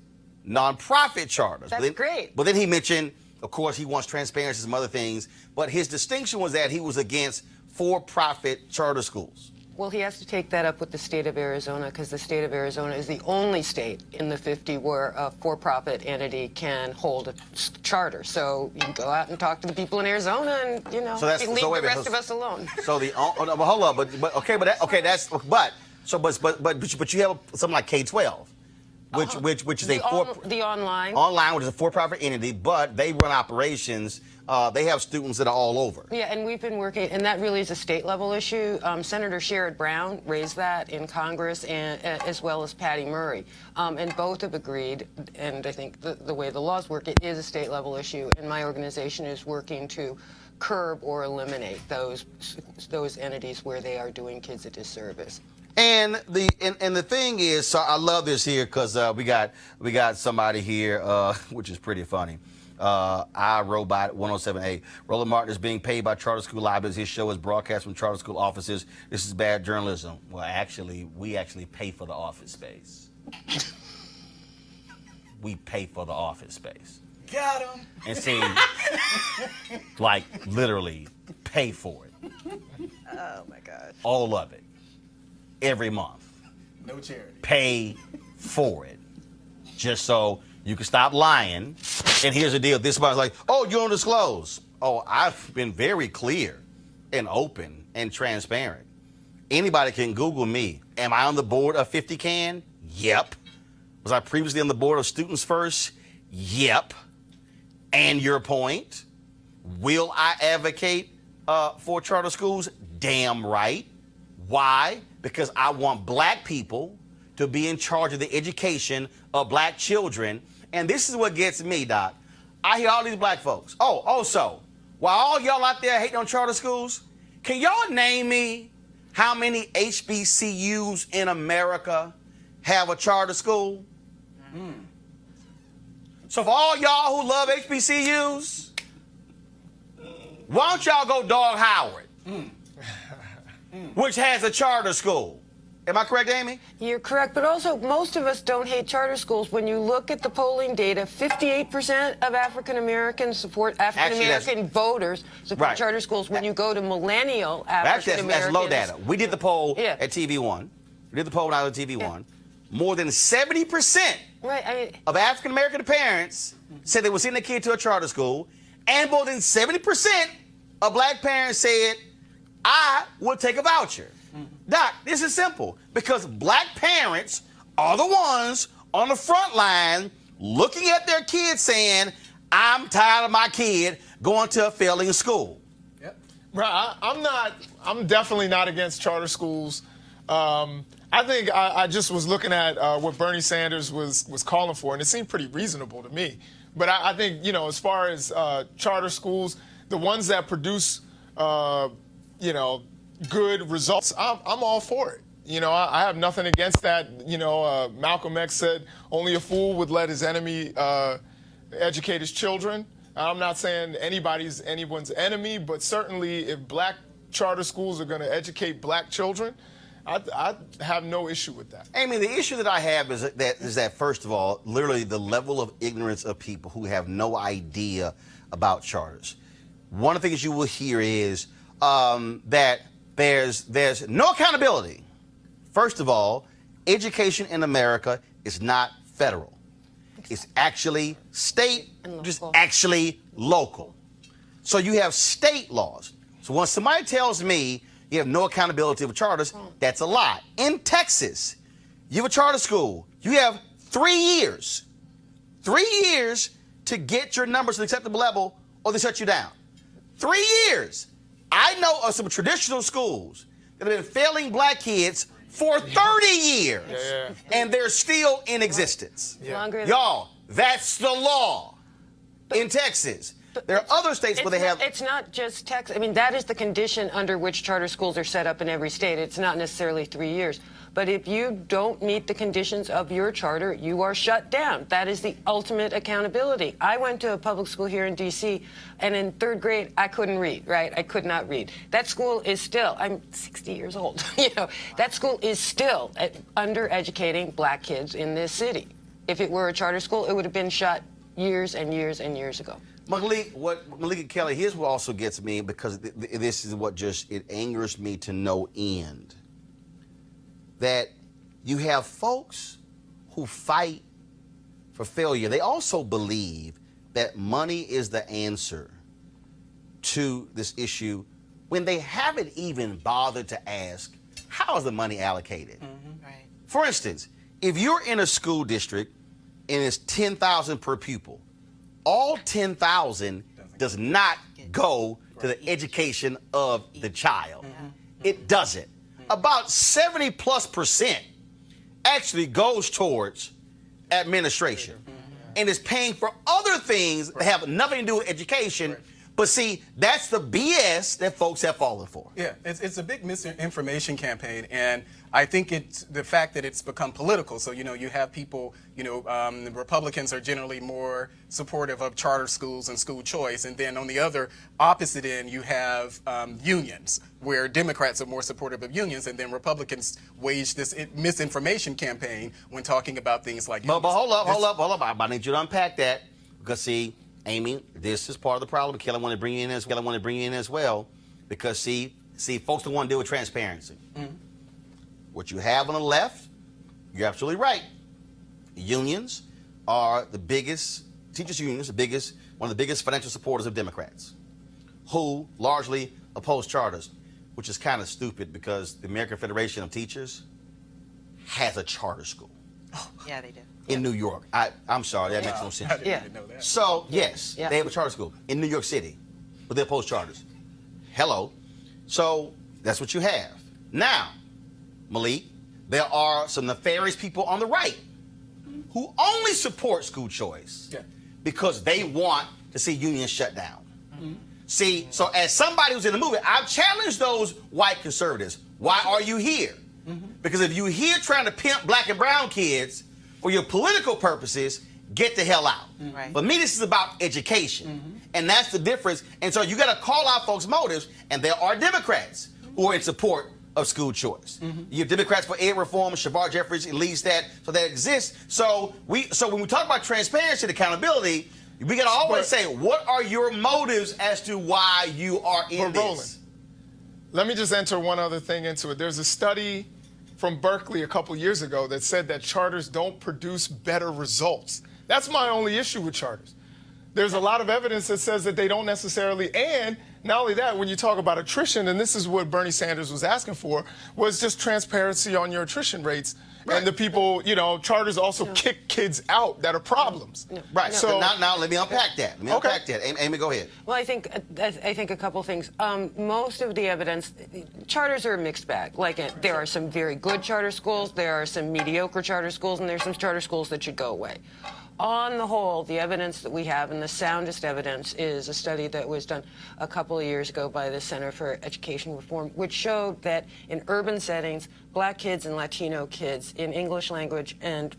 nonprofit charters. That's great. But then he mentioned, of course, he wants transparency and some other things. But his distinction was that he was against for-profit charter schools. Well, he has to take that up with the state of Arizona because the state of Arizona is the only state in the 50 where a for-profit entity can hold a charter. So you can go out and talk to the people in Arizona and, leave the rest of us alone. So hold on, but you have something like K-12, which is the online, which is a for-profit entity, but they run operations. They have students that are all over. Yeah, and we've been working, and that really is a state-level issue. Senator Sherrod Brown raised that in Congress, and as well as Patty Murray, and both have agreed. And I think the way the laws work, it is a state-level issue, and my organization is working to curb or eliminate those entities where they are doing kids a disservice. And the thing is, so I love this here because we got somebody here, which is pretty funny. iRobot 107A. Roland Martin is being paid by charter school libraries. His show is broadcast from charter school offices. This is bad journalism. Well, actually, we actually pay for the office space. We pay for the office space. Got him. And see, like literally pay for it. Oh my God. All of it. Every month. No charity. Pay for it. Just so you can stop lying. And here's the deal. This somebody's like, oh, you don't disclose. Oh, I've been very clear and open and transparent. Anybody can Google me. Am I on the board of 50 Can? Yep. Was I previously on the board of Students First? Yep. And your point? Will I advocate for charter schools? Damn right. Why? Because I want black people to be in charge of the education of black children. And this is what gets me, Doc. I hear all these black folks. Oh, also, while all y'all out there hating on charter schools, can y'all name me how many HBCUs in America have a charter school? So for all y'all who love HBCUs, why don't y'all go Dog Howard, which has a charter school? Am I correct, Amy? You're correct, but also most of us don't hate charter schools. When you look at the polling data, 58% of African Americans support voters support charter schools. When you go to millennial African Americans, that's low data. We did the poll at TV1. We did the poll when I was at TV1. More than 70% of African American parents said they would send their kid to a charter school, and more than 70% of black parents said, I would take a voucher. Doc, this is simple. Because black parents are the ones on the front line looking at their kids saying, I'm tired of my kid going to a failing school. Yep. Right. I'm definitely not against charter schools. I think I just was looking at what Bernie Sanders was calling for, and it seemed pretty reasonable to me. But I think, as far as charter schools, the ones that produce, good results, I'm all for it. I have nothing against that. Malcolm X said only a fool would let his enemy educate his children. I'm not saying anyone's enemy, but certainly if black charter schools are going to educate black children, I have no issue with that. Amy, the issue that I have is that first of all, literally the level of ignorance of people who have no idea about charters. One of the things you will hear is that there's no accountability. First of all, education in America is not federal. It's actually state, just actually local. So you have state laws. So when somebody tells me you have no accountability for charters, that's a lie. In Texas, you have a charter school. You have 3 years. 3 years to get your numbers to an acceptable level or they shut you down. 3 years. I know of some traditional schools that have been failing black kids for 30 years, and they're still in existence. Y'all, that's the law in Texas. There are other states where they have... It's not just Texas. I mean, that is the condition under which charter schools are set up in every state. It's not necessarily 3 years. But if you don't meet the conditions of your charter, you are shut down. That is the ultimate accountability. I went to a public school here in D.C., and in 3rd grade, I couldn't read, right? I could not read. That school is still, I'm 60 years old, you know, that school is still undereducating black kids in this city. If it were a charter school, it would have been shut years and years and years ago. Malik and Kelly, here's what also gets me, because this is what just, it angers me to no end. That you have folks who fight for failure. They also believe that money is the answer to this issue when they haven't even bothered to ask, how is the money allocated? Right. For instance, if you're in a school district and it's $10,000 per pupil, all $10,000 does not go to the education of the child. It doesn't. About 70+% actually goes towards administration and is paying for other things that have nothing to do with education. But see, that's the BS that folks have fallen for. Yeah, it's a big misinformation campaign, and I think it's the fact that it's become political. So, you know, you have people, you know, the Republicans are generally more supportive of charter schools and school choice, and then on the other opposite end, you have unions, where Democrats are more supportive of unions, and then Republicans wage this misinformation campaign when talking about things like unions. But hold up. I need you to unpack that, because see, Amy, this is part of the problem. Kelly wanted to bring you in as well, because see, folks don't want to deal with transparency. What you have on the left, you're absolutely right. Unions are the biggest, teachers unions, one of the biggest financial supporters of Democrats, who largely oppose charters, which is kind of stupid because the American Federation of Teachers has a charter school. Yeah, they do. In New York. I'm sorry, that makes no sense. I didn't even know that. So, yes, they have a charter school in New York City, but they oppose charters. Hello. So, that's what you have. Now, Malik, there are some nefarious people on the right who only support school choice because they want to see unions shut down. See, so as somebody who's in the movement, I've challenged those white conservatives. Why are you here? Because if you're here trying to pimp black and brown kids for your political purposes, get the hell out. For me, this is about education. And that's the difference. And so you got to call out folks' motives. And there are Democrats who are in support of school choice. You have Democrats for ed reform. Shavar Jeffries leads that. So that exists. So when we talk about transparency and accountability, we got to always say, what are your motives as to why you are in this? Roland, let me just enter one other thing into it. There's a study from Berkeley a couple years ago that said that charters don't produce better results. That's my only issue with charters. There's a lot of evidence that says that they don't necessarily, and not only that, when you talk about attrition, and this is what Bernie Sanders was asking for, was just transparency on your attrition rates. And the people, you know, charters also kick kids out that are problems. Right. So now let me unpack that. Amy, go ahead. Well, I think a couple things. Most of the evidence, charters are a mixed bag. Like there are some very good charter schools, there are some mediocre charter schools, and there's some charter schools that should go away. On the whole, the evidence that we have, and the soundest evidence, is a study that was done a couple of years ago by the Center for Education Reform, which showed that in urban settings, black kids and Latino kids in English language and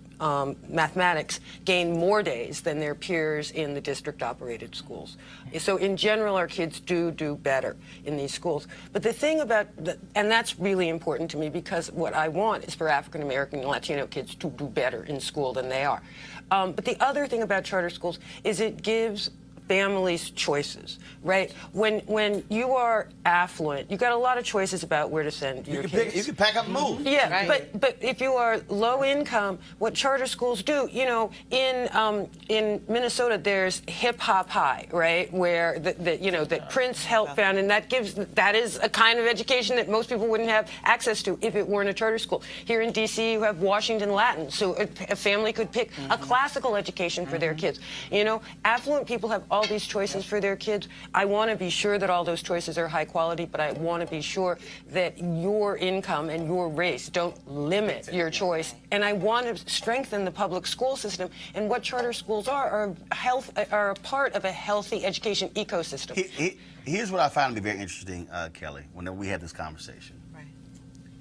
mathematics gain more days than their peers in the district-operated schools. So in general, our kids do better in these schools. But the thing about, and that's really important to me, because what I want is for African American and Latino kids to do better in school than they are. But the other thing about charter schools is it gives families choices, right? When you are affluent, you got a lot of choices about where to send your kids. You can pack up and move. Yeah, Right. but if you are low income, what charter schools do, you know, in Minnesota, there's Hip Hop High, right, where that Prince helped found, and that is a kind of education that most people wouldn't have access to if it weren't a charter school. Here in D.C., you have Washington Latin, so a family could pick a classical education for their kids. You know, affluent people have all these choices for their kids. I want to be sure that all those choices are high quality, but I want to be sure that your income and your race don't limit your choice. And I want to strengthen the public school system. And what charter schools are a part of a healthy education ecosystem. Here's what I found to be very interesting, Kelly, whenever we had this conversation. Right.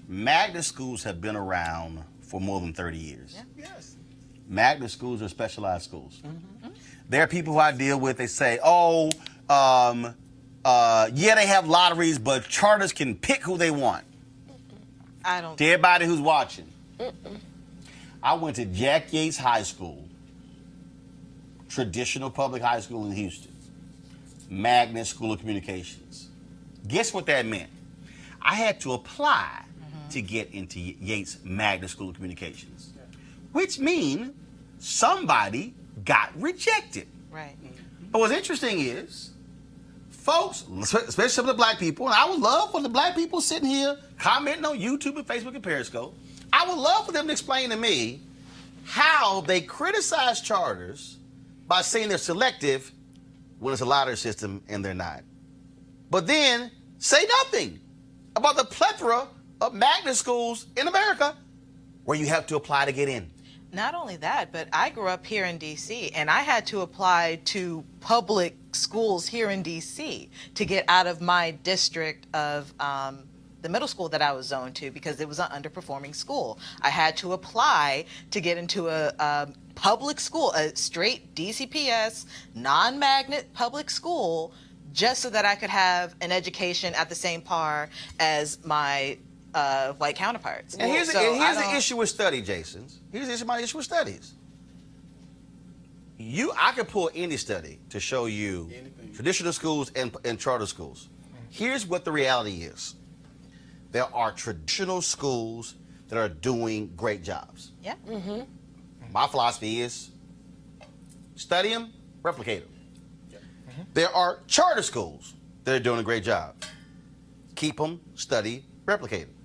Magnet schools have been around for more than 30 years. Yeah. Yes. Magnet schools are specialized schools. There are people who I deal with, they say, yeah, they have lotteries, but charters can pick who they want. I don't. To everybody who's watching, I went to Jack Yates High School, traditional public high school in Houston, Magnet School of Communications. Guess what that meant? I had to apply to get into Yates Magnet School of Communications, which means somebody got rejected. Right. But what's interesting is, folks, especially some of the black people, and I would love for the black people sitting here commenting on YouTube and Facebook and Periscope, I would love for them to explain to me how they criticize charters by saying they're selective when it's a lottery system and they're not. But then say nothing about the plethora of magnet schools in America where you have to apply to get in. Not only that, but I grew up here in D.C. and I had to apply to public schools here in D.C. to get out of my district of the middle school that I was zoned to because it was an underperforming school. I had to apply to get into a public school, a straight DCPS, non-magnet public school, just so that I could have an education at the same par as my white counterparts. And here's the issue with study, Jason. Here's the issue with studies. I could pull any study to show you traditional schools and charter schools. Here's what the reality is. There are traditional schools that are doing great jobs. Yeah. Mm-hmm. My philosophy is study them, replicate them. There are charter schools that are doing a great job. Keep them, study, replicate them.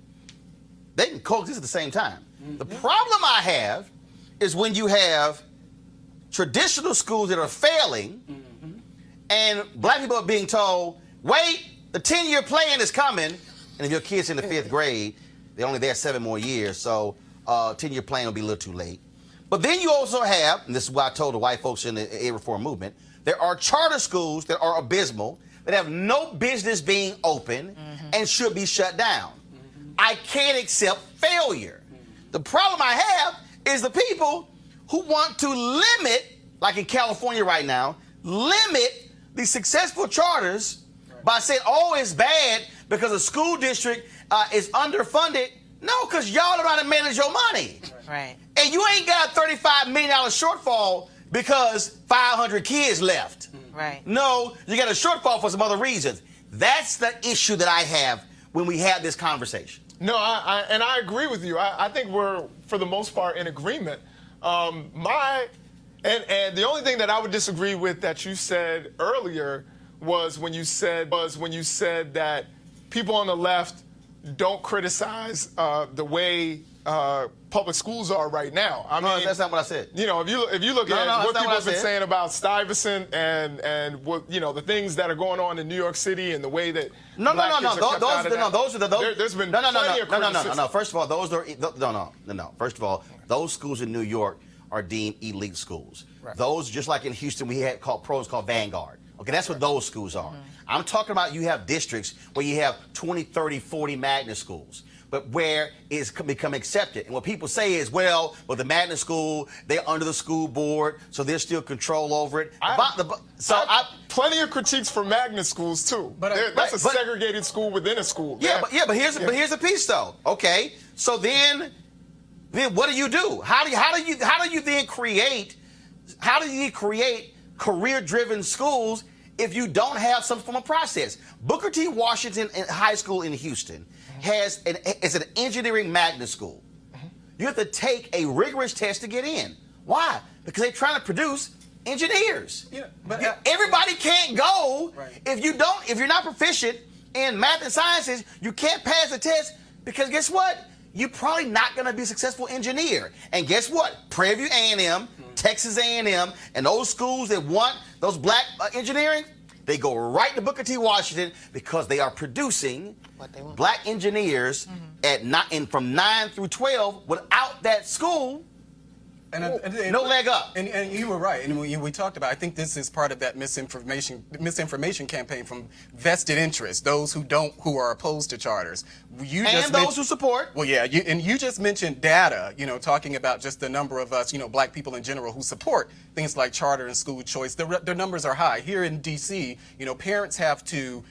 They can coexist at the same time. The problem I have is when you have traditional schools that are failing and black people are being told, wait, the 10-year plan is coming, and if your kid's in the 5th grade, they're only there 7 more years, so 10-year plan will be a little too late. But then you also have, and this is what I told the white folks in the aid reform movement, there are charter schools that are abysmal, that have no business being open and should be shut down. I can't accept failure. The problem I have is the people who want to limit, like in California right now, limit the successful charters by saying, oh, it's bad because a school district is underfunded. No, because y'all don't know how to manage your money. Right. And you ain't got a $35 million shortfall because 500 kids left. Right. No, you got a shortfall for some other reasons. That's the issue that I have when we have this conversation. No, I agree with you. I think we're, for the most part, in agreement. And the only thing that I would disagree with that you said earlier was when you said that people on the left don't criticize the way public schools are right now. I mean, that's not what I said. You know, if you look at what people have been saying about Stuyvesant and what, you know, the things that are going on in New York City and the way that those are the there's been plenty of criticism. No. First of all, First of all, those schools in New York are deemed elite schools. Right. Those, just like in Houston, we had programs called Vanguard. Okay, that's what those schools are. I'm talking about you have districts where you have 20, 30, 40 magnet schools. but where it's become accepted. And what people say is, well, the magnet school, they're under the school board, so there's still control over it. Plenty of critiques for magnet schools too. But that's a segregated school within a school. But here's the piece though. Okay, so then what do you do? How do you then create career-driven schools if you don't have some form of process? Booker T. Washington High School in Houston is an engineering magnet school. You have to take a rigorous test to get in. Why? Because they're trying to produce engineers. Yeah, but everybody can't go if you're not proficient in math and sciences. You can't pass the test because guess what? You're probably not going to be a successful engineer. And guess what? Prairie View A&M, Texas A&M, and those schools that want those black engineering, they go right to Booker T. Washington because they are producing black engineers from 9 through 12. Without that school, no leg up. And you were right. And we talked about, I think this is part of that misinformation campaign from vested interests, those who are opposed to charters. Those who support. Well, yeah, you just mentioned data, talking about just the number of us, black people in general who support things like charter and school choice. Their numbers are high. Here in D.C., parents have to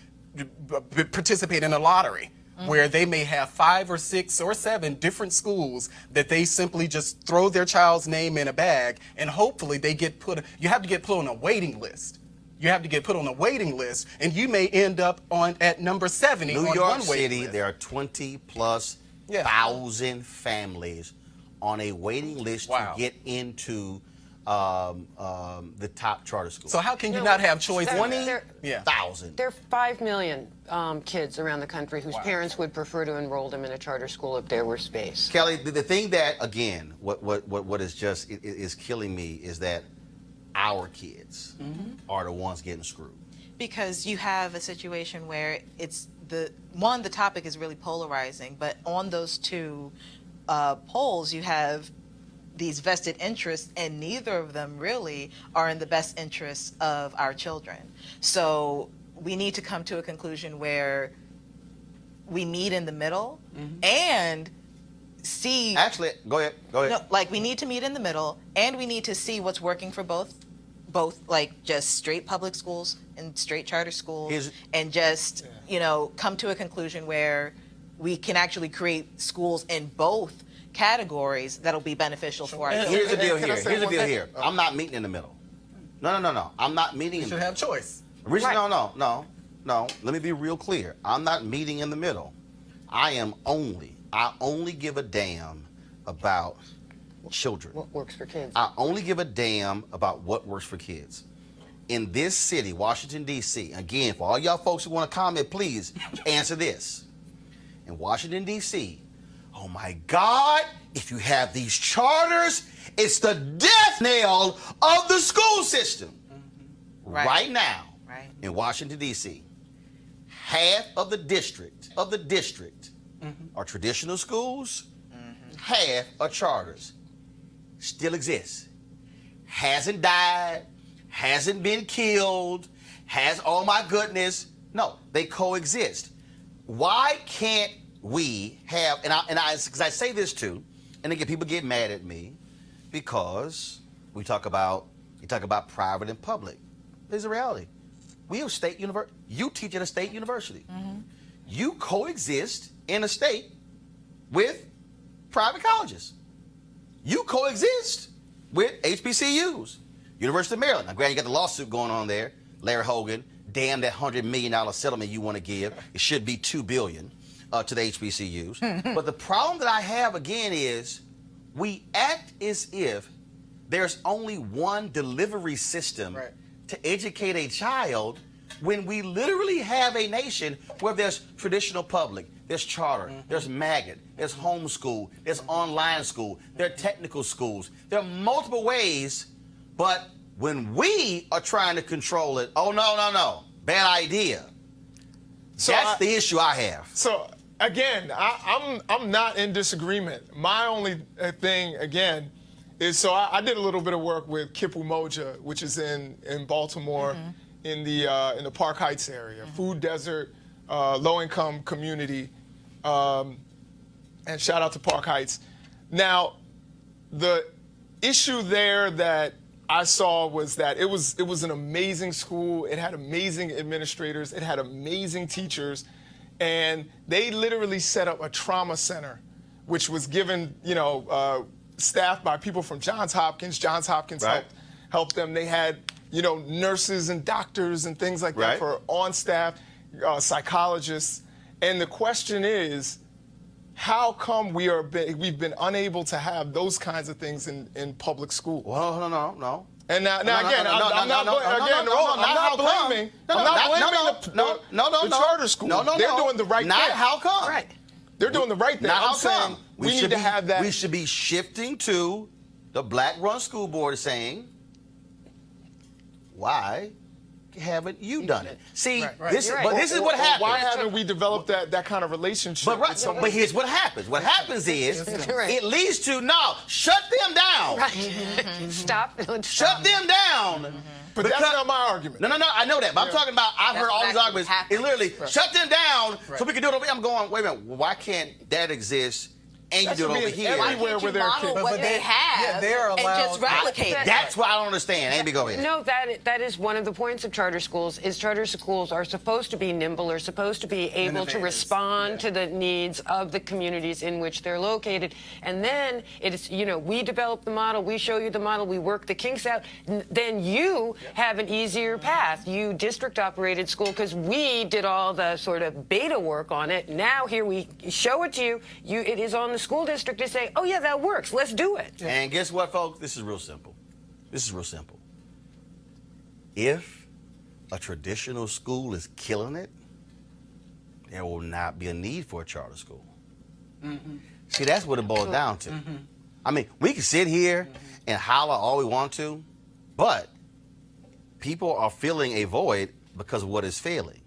participate in a lottery where they may have 5 or 6 or 7 different schools that they simply just throw their child's name in a bag, and hopefully they get you have to get put on a waiting list. You have to get put on a waiting list, and you may end up at number 70 on one waiting list. New York City, there are 20+ thousand families on a waiting list to get into the top charter school. So how can you not have choice? 20,000. There are 5 million kids around the country whose parents would prefer to enroll them in a charter school if there were space. Kelly, the thing that, again, what is just is killing me is that our kids are the ones getting screwed. Because you have a situation where it's the topic is really polarizing, but on those two polls you have these vested interests, and neither of them really are in the best interests of our children. So we need to come to a conclusion where we meet in the middle and see. Actually, go ahead. No, we need to meet in the middle, and we need to see what's working for both like just straight public schools and straight charter schools, and just come to a conclusion where we can actually create schools in both categories that'll be beneficial for us. Here's the deal here. I'm not meeting in the middle. No. I'm not meeting in the middle. You should have choice. No. Let me be real clear. I'm not meeting in the middle. I only give a damn about children. What works for kids? I only give a damn about what works for kids. In this city, Washington, D.C., again, for all y'all folks who want to comment, please answer this. In Washington, D.C., oh my God, if you have these charters, it's the death knell of the school system. Right now, in Washington, D.C., half of the district are traditional schools, half are charters. Still exists. Hasn't died, hasn't been killed, oh my goodness. No, they coexist. Why can't we have, because I say this too, and again, people get mad at me because you talk about private and public. Here's the reality. We have state university. You teach at a state university. You coexist in a state with private colleges. You coexist with HBCUs. University of Maryland. Now, granted, you got the lawsuit going on there. Larry Hogan, damn that $100 million settlement you want to give. It should be $2 billion to the HBCUs. But the problem that I have, again, is we act as if there's only one delivery system to educate a child, when we literally have a nation where there's traditional public, there's charter, there's magnet, there's homeschool, there's online school, there are technical schools. There are multiple ways, but when we are trying to control it, oh, no, bad idea. So that's the issue I have. So, again, I'm not in disagreement. My only thing, again, is so I did a little bit of work with Kipu Moja, which is in Baltimore, in the Park Heights area, food desert, low-income community. and shout out to Park Heights. Now, the issue there that I saw was that it was an amazing school. It had amazing administrators. It had amazing teachers. And they literally set up a trauma center, which was given, staffed by people from Johns Hopkins. Johns Hopkins helped them. They had, nurses and doctors and things like that for on staff, psychologists. And the question is, how come we've been unable to have those kinds of things in public school? Well, no. And now again, I'm not blaming the charter school. They're doing the right thing. Not how come. Right. They're doing the right thing. Not I'm how saying come. we need to have that. We should be shifting to the black-run school board saying, why haven't you done it? See, this is what happens. Why haven't we developed that kind of relationship? But here's what happens. What happens is it leads to, shut them down. Stop. Shut them down. But that's not my argument. No, I know that. But I'm talking about, I've heard all these arguments. It's literally, shut them down so we can do it over here. I'm going, wait a minute, why can't that exist and you do it over here? Everywhere where there are kids. What they have they're allowed, and just replicate it. That's what I don't understand. Amy, go ahead. No, that is one of the points of charter schools, is charter schools are supposed to be nimble, are supposed to be able to respond to the needs of the communities in which they're located. And then it's, we develop the model, we show you the model, we work the kinks out, then you have an easier path. You district-operated school, because we did all the sort of beta work on it. Now here we show it to you. It is on the school district to say, oh, yeah, that works. Let's do it. And guess what, folks? This is real simple. If a traditional school is killing it, there will not be a need for a charter school. See, that's what it boils down to. I mean, we can sit here and holler all we want to, but people are filling a void because of what is failing.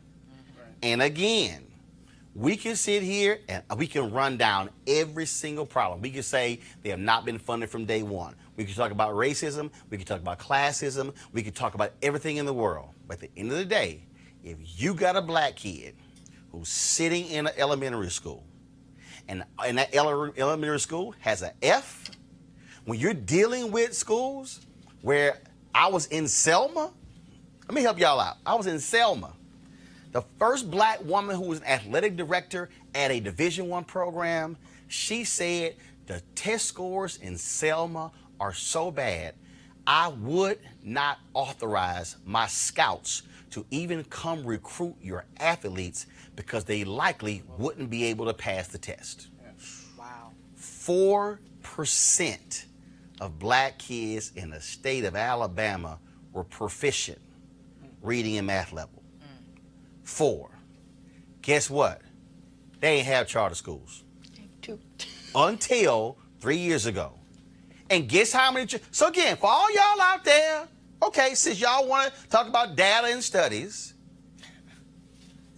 And again, we can sit here and we can run down every single problem. We can say they have not been funded from day one. We can talk about racism. We can talk about classism. We can talk about everything in the world. But at the end of the day, if you got a black kid who's sitting in an elementary school and that elementary school has an F, when you're dealing with schools where I was in Selma, let me help y'all out. I was in Selma. The first black woman who was an athletic director at a Division I program, she said the test scores in Selma are so bad, I would not authorize my scouts to even come recruit your athletes because they likely wouldn't be able to pass the test. Wow. 4% of black kids in the state of Alabama were proficient reading and math level. 4. Guess what? They ain't have charter schools. Until 3 years ago. And guess how many? So again, for all y'all out there, okay, since y'all want to talk about data and studies,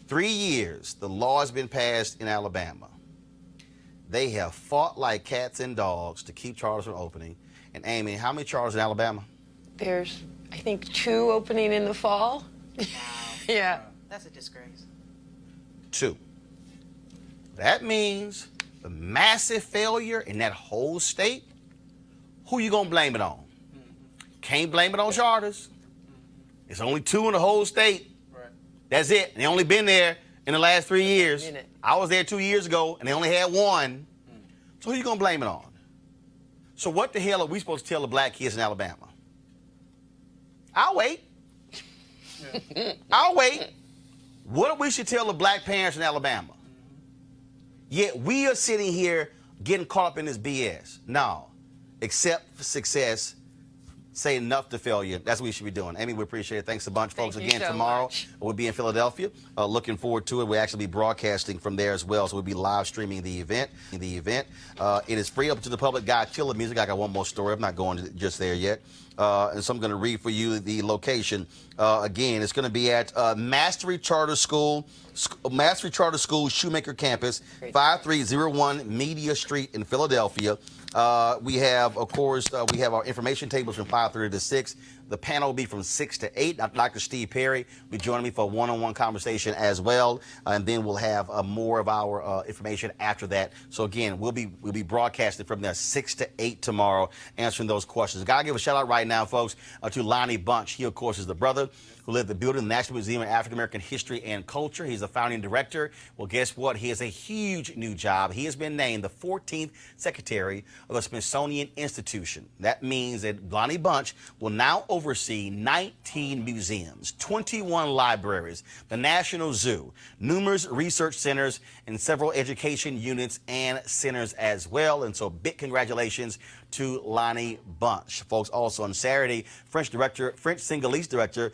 3 years the law has been passed in Alabama. They have fought like cats and dogs to keep charters from opening. And Amy, how many charters in Alabama? There's, I think, 2 opening in the fall. Yeah. That's a disgrace. 2. That means the massive failure in that whole state, who you gonna blame it on? Can't blame it on charters. It's only 2 in the whole state. That's it. And they only been there in the last 3 years. I was there 2 years ago and they only had 1. So who you gonna blame it on? So what the hell are we supposed to tell the black kids in Alabama? I'll wait. I'll wait. What we should tell the black parents in Alabama? Yet we are sitting here getting caught up in this BS. No. Accept success, say enough to failure. That's what we should be doing. Amy, we appreciate it. Thanks a bunch, folks. Again, tomorrow we'll be in Philadelphia. Looking forward to it. We'll actually be broadcasting from there as well, so we'll be live streaming the event. It is free up to the public. God, kill the music. I got one more story. I'm not going just there yet. And so I'm going to read for you the location. Again, it's going to be at Mastery Charter School, Shoemaker Campus, 5301 Media Street in Philadelphia. We have, of course, we have our information tables from 5:30 to 6. The panel will be from 6 to 8. Dr. Steve Perry will be joining me for a one-on-one conversation as well. And then we'll have more of our information after that. So again, we'll be broadcasting from there 6 to 8 tomorrow, answering those questions. Gotta give a shout out right now, folks, to Lonnie Bunch. He, of course, is the brother who led the building, the National Museum of African American History and Culture. He's the founding director. Well, guess what? He has a huge new job. He has been named the 14th Secretary of the Smithsonian Institution. That means that Lonnie Bunch will now oversee 19 museums, 21 libraries, the National Zoo, numerous research centers, and several education units and centers as well. And so big congratulations to Lonnie Bunch. Folks, also on Saturday, French Senegalese director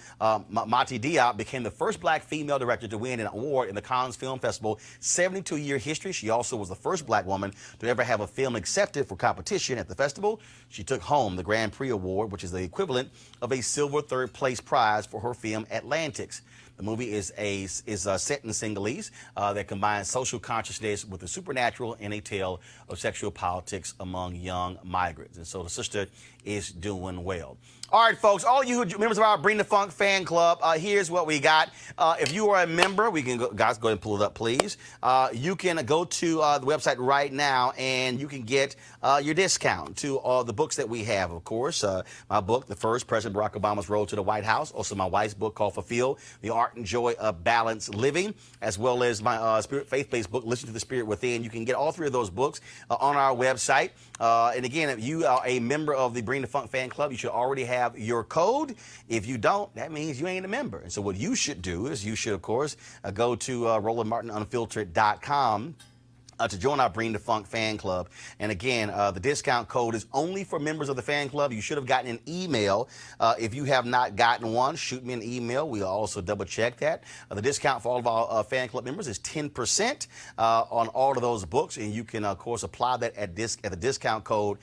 Mati Diop became the first black female director to win an award in the Cannes Film Festival 72-year history. She also was the first black woman to ever have a film accepted for competition at the festival. She took home the Grand Prix Award, which is the equivalent of a silver third-place prize for her film Atlantics. The movie is set in Senegalese that combines social consciousness with the supernatural in a tale of sexual politics among young migrants. And so the sister is doing well. All right, folks, all you members of our Bring the Funk fan club, here's what we got. If you are a member, we can go, guys, go ahead and pull it up, please. You can go to the website right now, and you can get your discount to all the books that we have, of course. My book, The First, President Barack Obama's Road to the White House. Also, my wife's book called Fulfill, The Art and Joy of Balanced Living, as well as my spirit faith-based book, Listen to the Spirit Within. You can get all three of those books on our website. And again, if you are a member of the Bring the Funk fan club, you should already have your code. If you don't, that means you ain't a member. And so what you should do is you should, of course, go to RolandMartinUnfiltered.com to join our Bring the Funk fan club. And again, the discount code is only for members of the fan club. You should have gotten an email. If you have not gotten one, shoot me an email. We'll also double check that. The discount for all of our fan club members is 10% on all of those books. And you can, of course, apply that at the discount code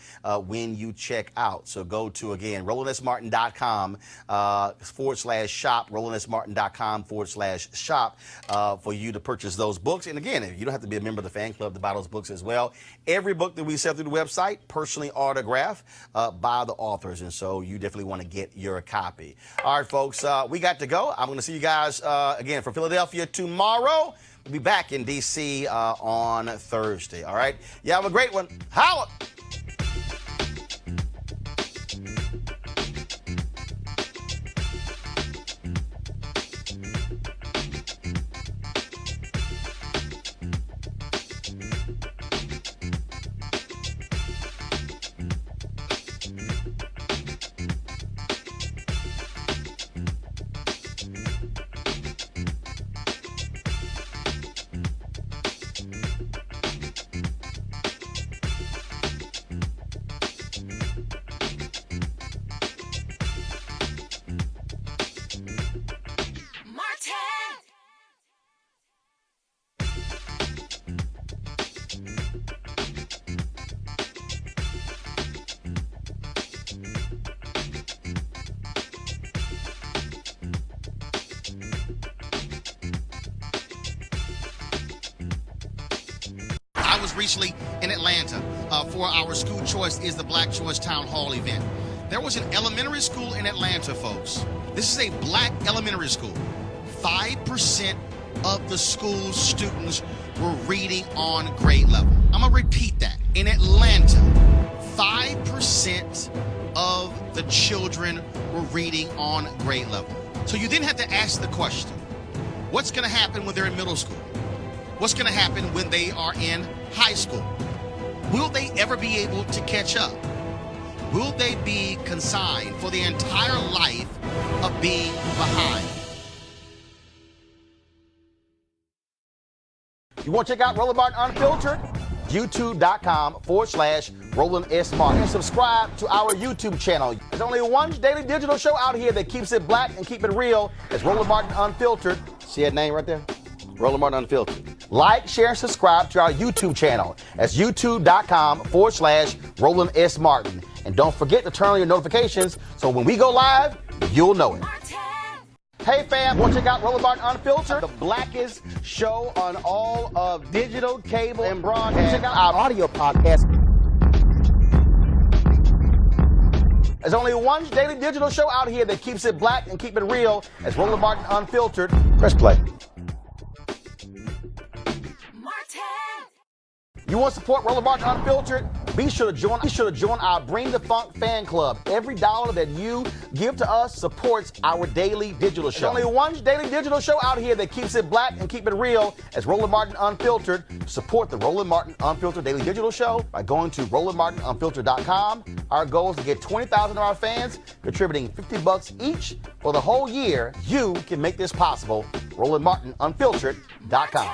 when you check out. So go to, again, RolandSMartin.com /shop, RolandSMartin.com /shop for you to purchase those books. And again, you don't have to be a member of the fan club to buy those books as well. Every book that we sell through the website, personally autographed by the authors, and so you definitely want to get your copy. All right, folks, we got to go. I'm going to see you guys again from Philadelphia tomorrow. We'll be back in D.C. On Thursday. All right, you have a great one. Holla! I was recently in Atlanta for our School Choice is the Black Choice Town Hall event. There was an elementary school in Atlanta, folks. This is a black elementary school. 5% of the school students were reading on grade level. I'm gonna repeat that. In Atlanta, 5% of the children were reading on grade level. So you then have to ask the question, what's gonna happen when they're in middle school? What's gonna happen when they are in high school? Will they ever be able to catch up? Will they be consigned for the entire life of being behind? You want to check out Roland Martin Unfiltered? YouTube.com/Roland S. Martin. And subscribe to our YouTube channel. There's only one daily digital show out here that keeps it black and keep it real. It's Roland Martin Unfiltered. See that name right there? Roland Martin Unfiltered. Like, share, and subscribe to our YouTube channel. That's YouTube.com/Roland S. Martin. And don't forget to turn on your notifications so when we go live, you'll know it. Hey fam, want to check out Roland Martin Unfiltered, the blackest show on all of digital, cable, and broadcast. Check out our audio podcast. There's only one daily digital show out here that keeps it black and keep it real. It's Roland Martin Unfiltered. Press play. You want to support Roland Martin Unfiltered? Be sure to join our Bring the Funk fan club. Every dollar that you give to us supports our daily digital show. There's only one daily digital show out here that keeps it black and keep it real. It's Roland Martin Unfiltered. Support the Roland Martin Unfiltered daily digital show by going to RolandMartinUnfiltered.com. Our goal is to get 20,000 of our fans contributing $50 each for the whole year. You can make this possible. RolandMartinUnfiltered.com.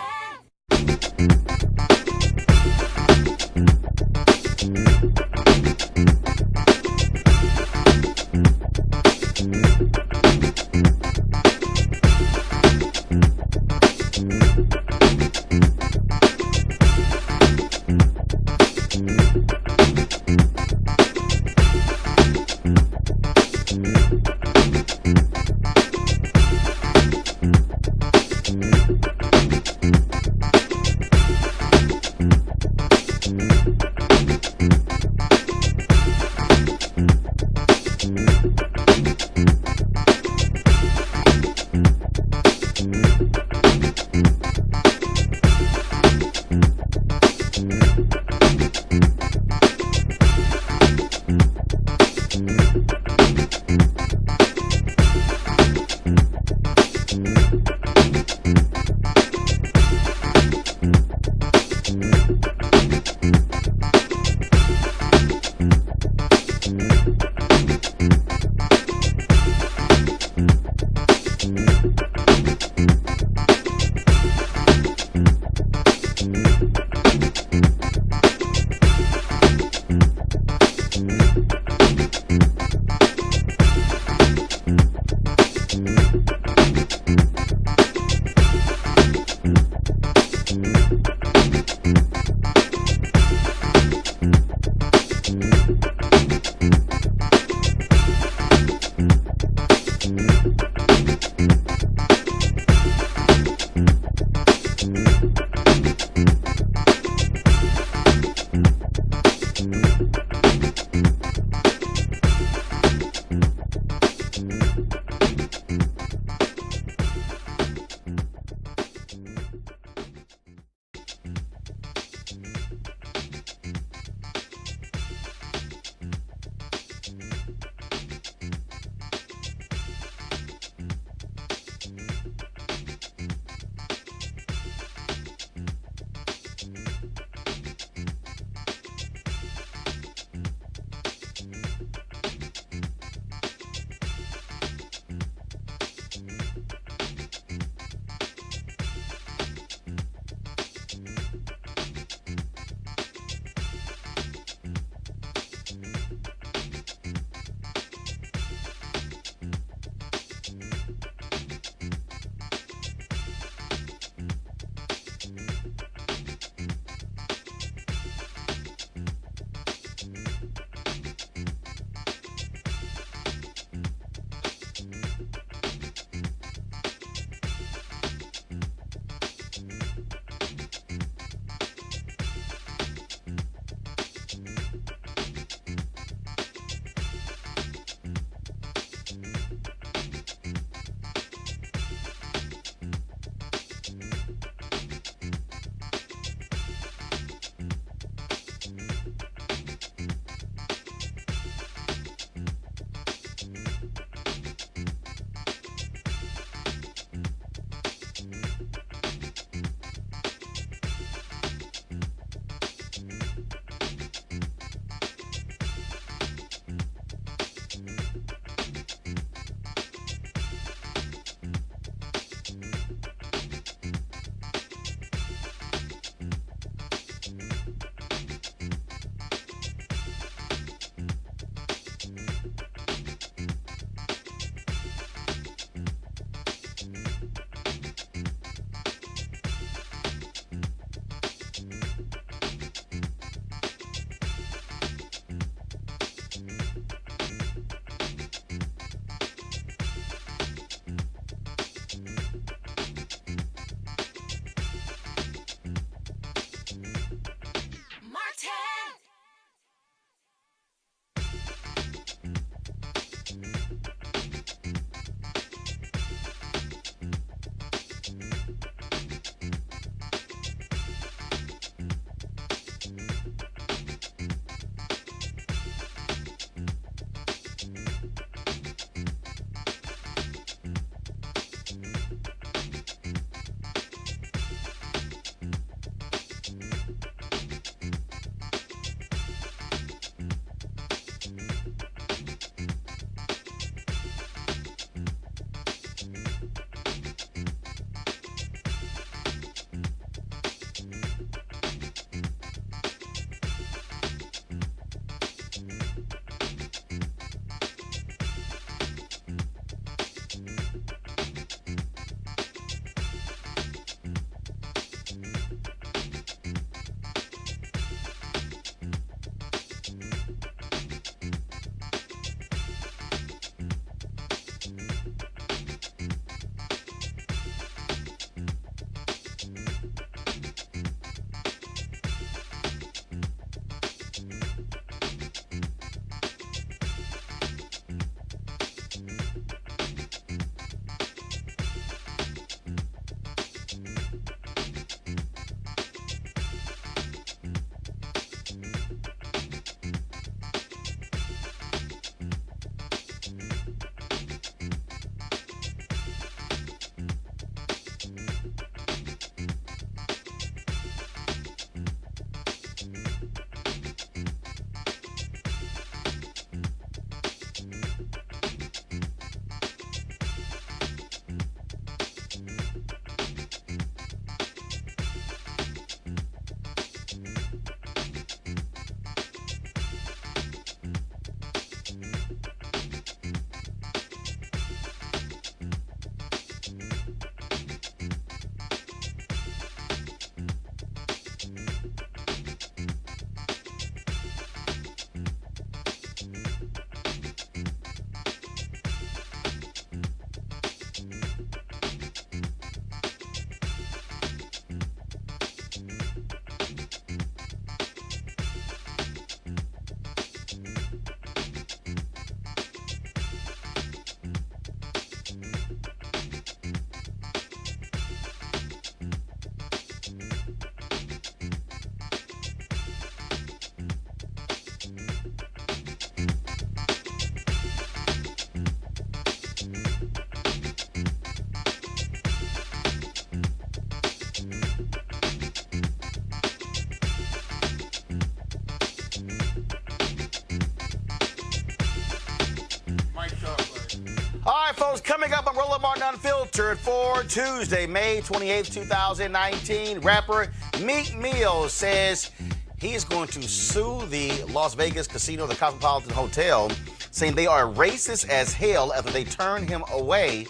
folks, coming up on Roll Up Martin Unfiltered for Tuesday, May 28th, 2019. Rapper Meek Mill says he is going to sue the Las Vegas casino, the Cosmopolitan Hotel, saying they are racist as hell after they turned him away.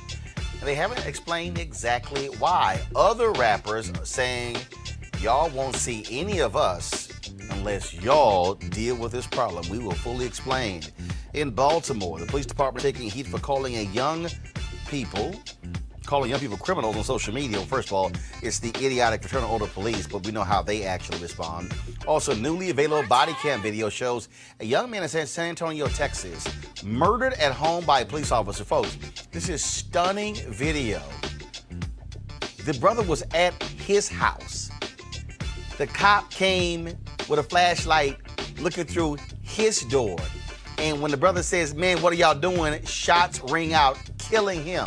And they haven't explained exactly why. Other rappers are saying, y'all won't see any of us unless y'all deal with this problem. We will fully explain. In Baltimore, the police department taking heat for calling young people criminals on social media. Well, first of all, it's the idiotic fraternal order police, but we know how they actually respond. Also, newly available body cam video shows a young man in San Antonio, Texas, murdered at home by a police officer. Folks, this is stunning video. The brother was at his house. The cop came with a flashlight looking through his door. And when the brother says, man, what are y'all doing? Shots ring out, killing him.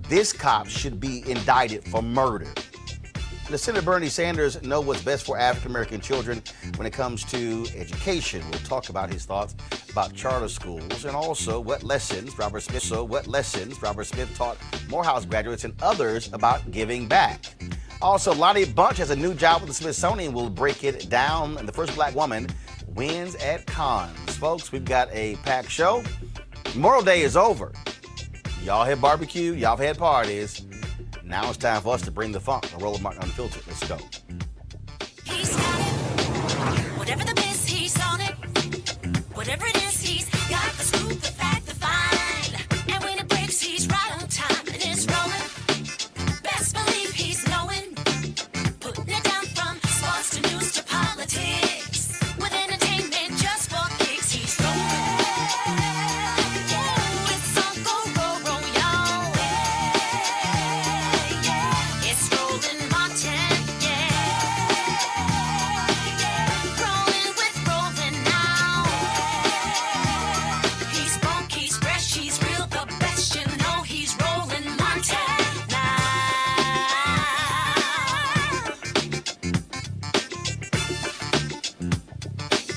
This cop should be indicted for murder. The Senator Bernie Sanders knows what's best for African-American children when it comes to education. We'll talk about his thoughts about charter schools and also what lessons Robert Smith taught Morehouse graduates and others about giving back. Also, Lonnie Bunch has a new job with the Smithsonian. We'll break it down. And the first black woman wins at cons. Folks, we've got a packed show. Memorial Day is over. Y'all had barbecue, y'all have had parties. Now it's time for us to bring the funk. Roll Up Martin Unfiltered. Let's go. He's got it. Whatever the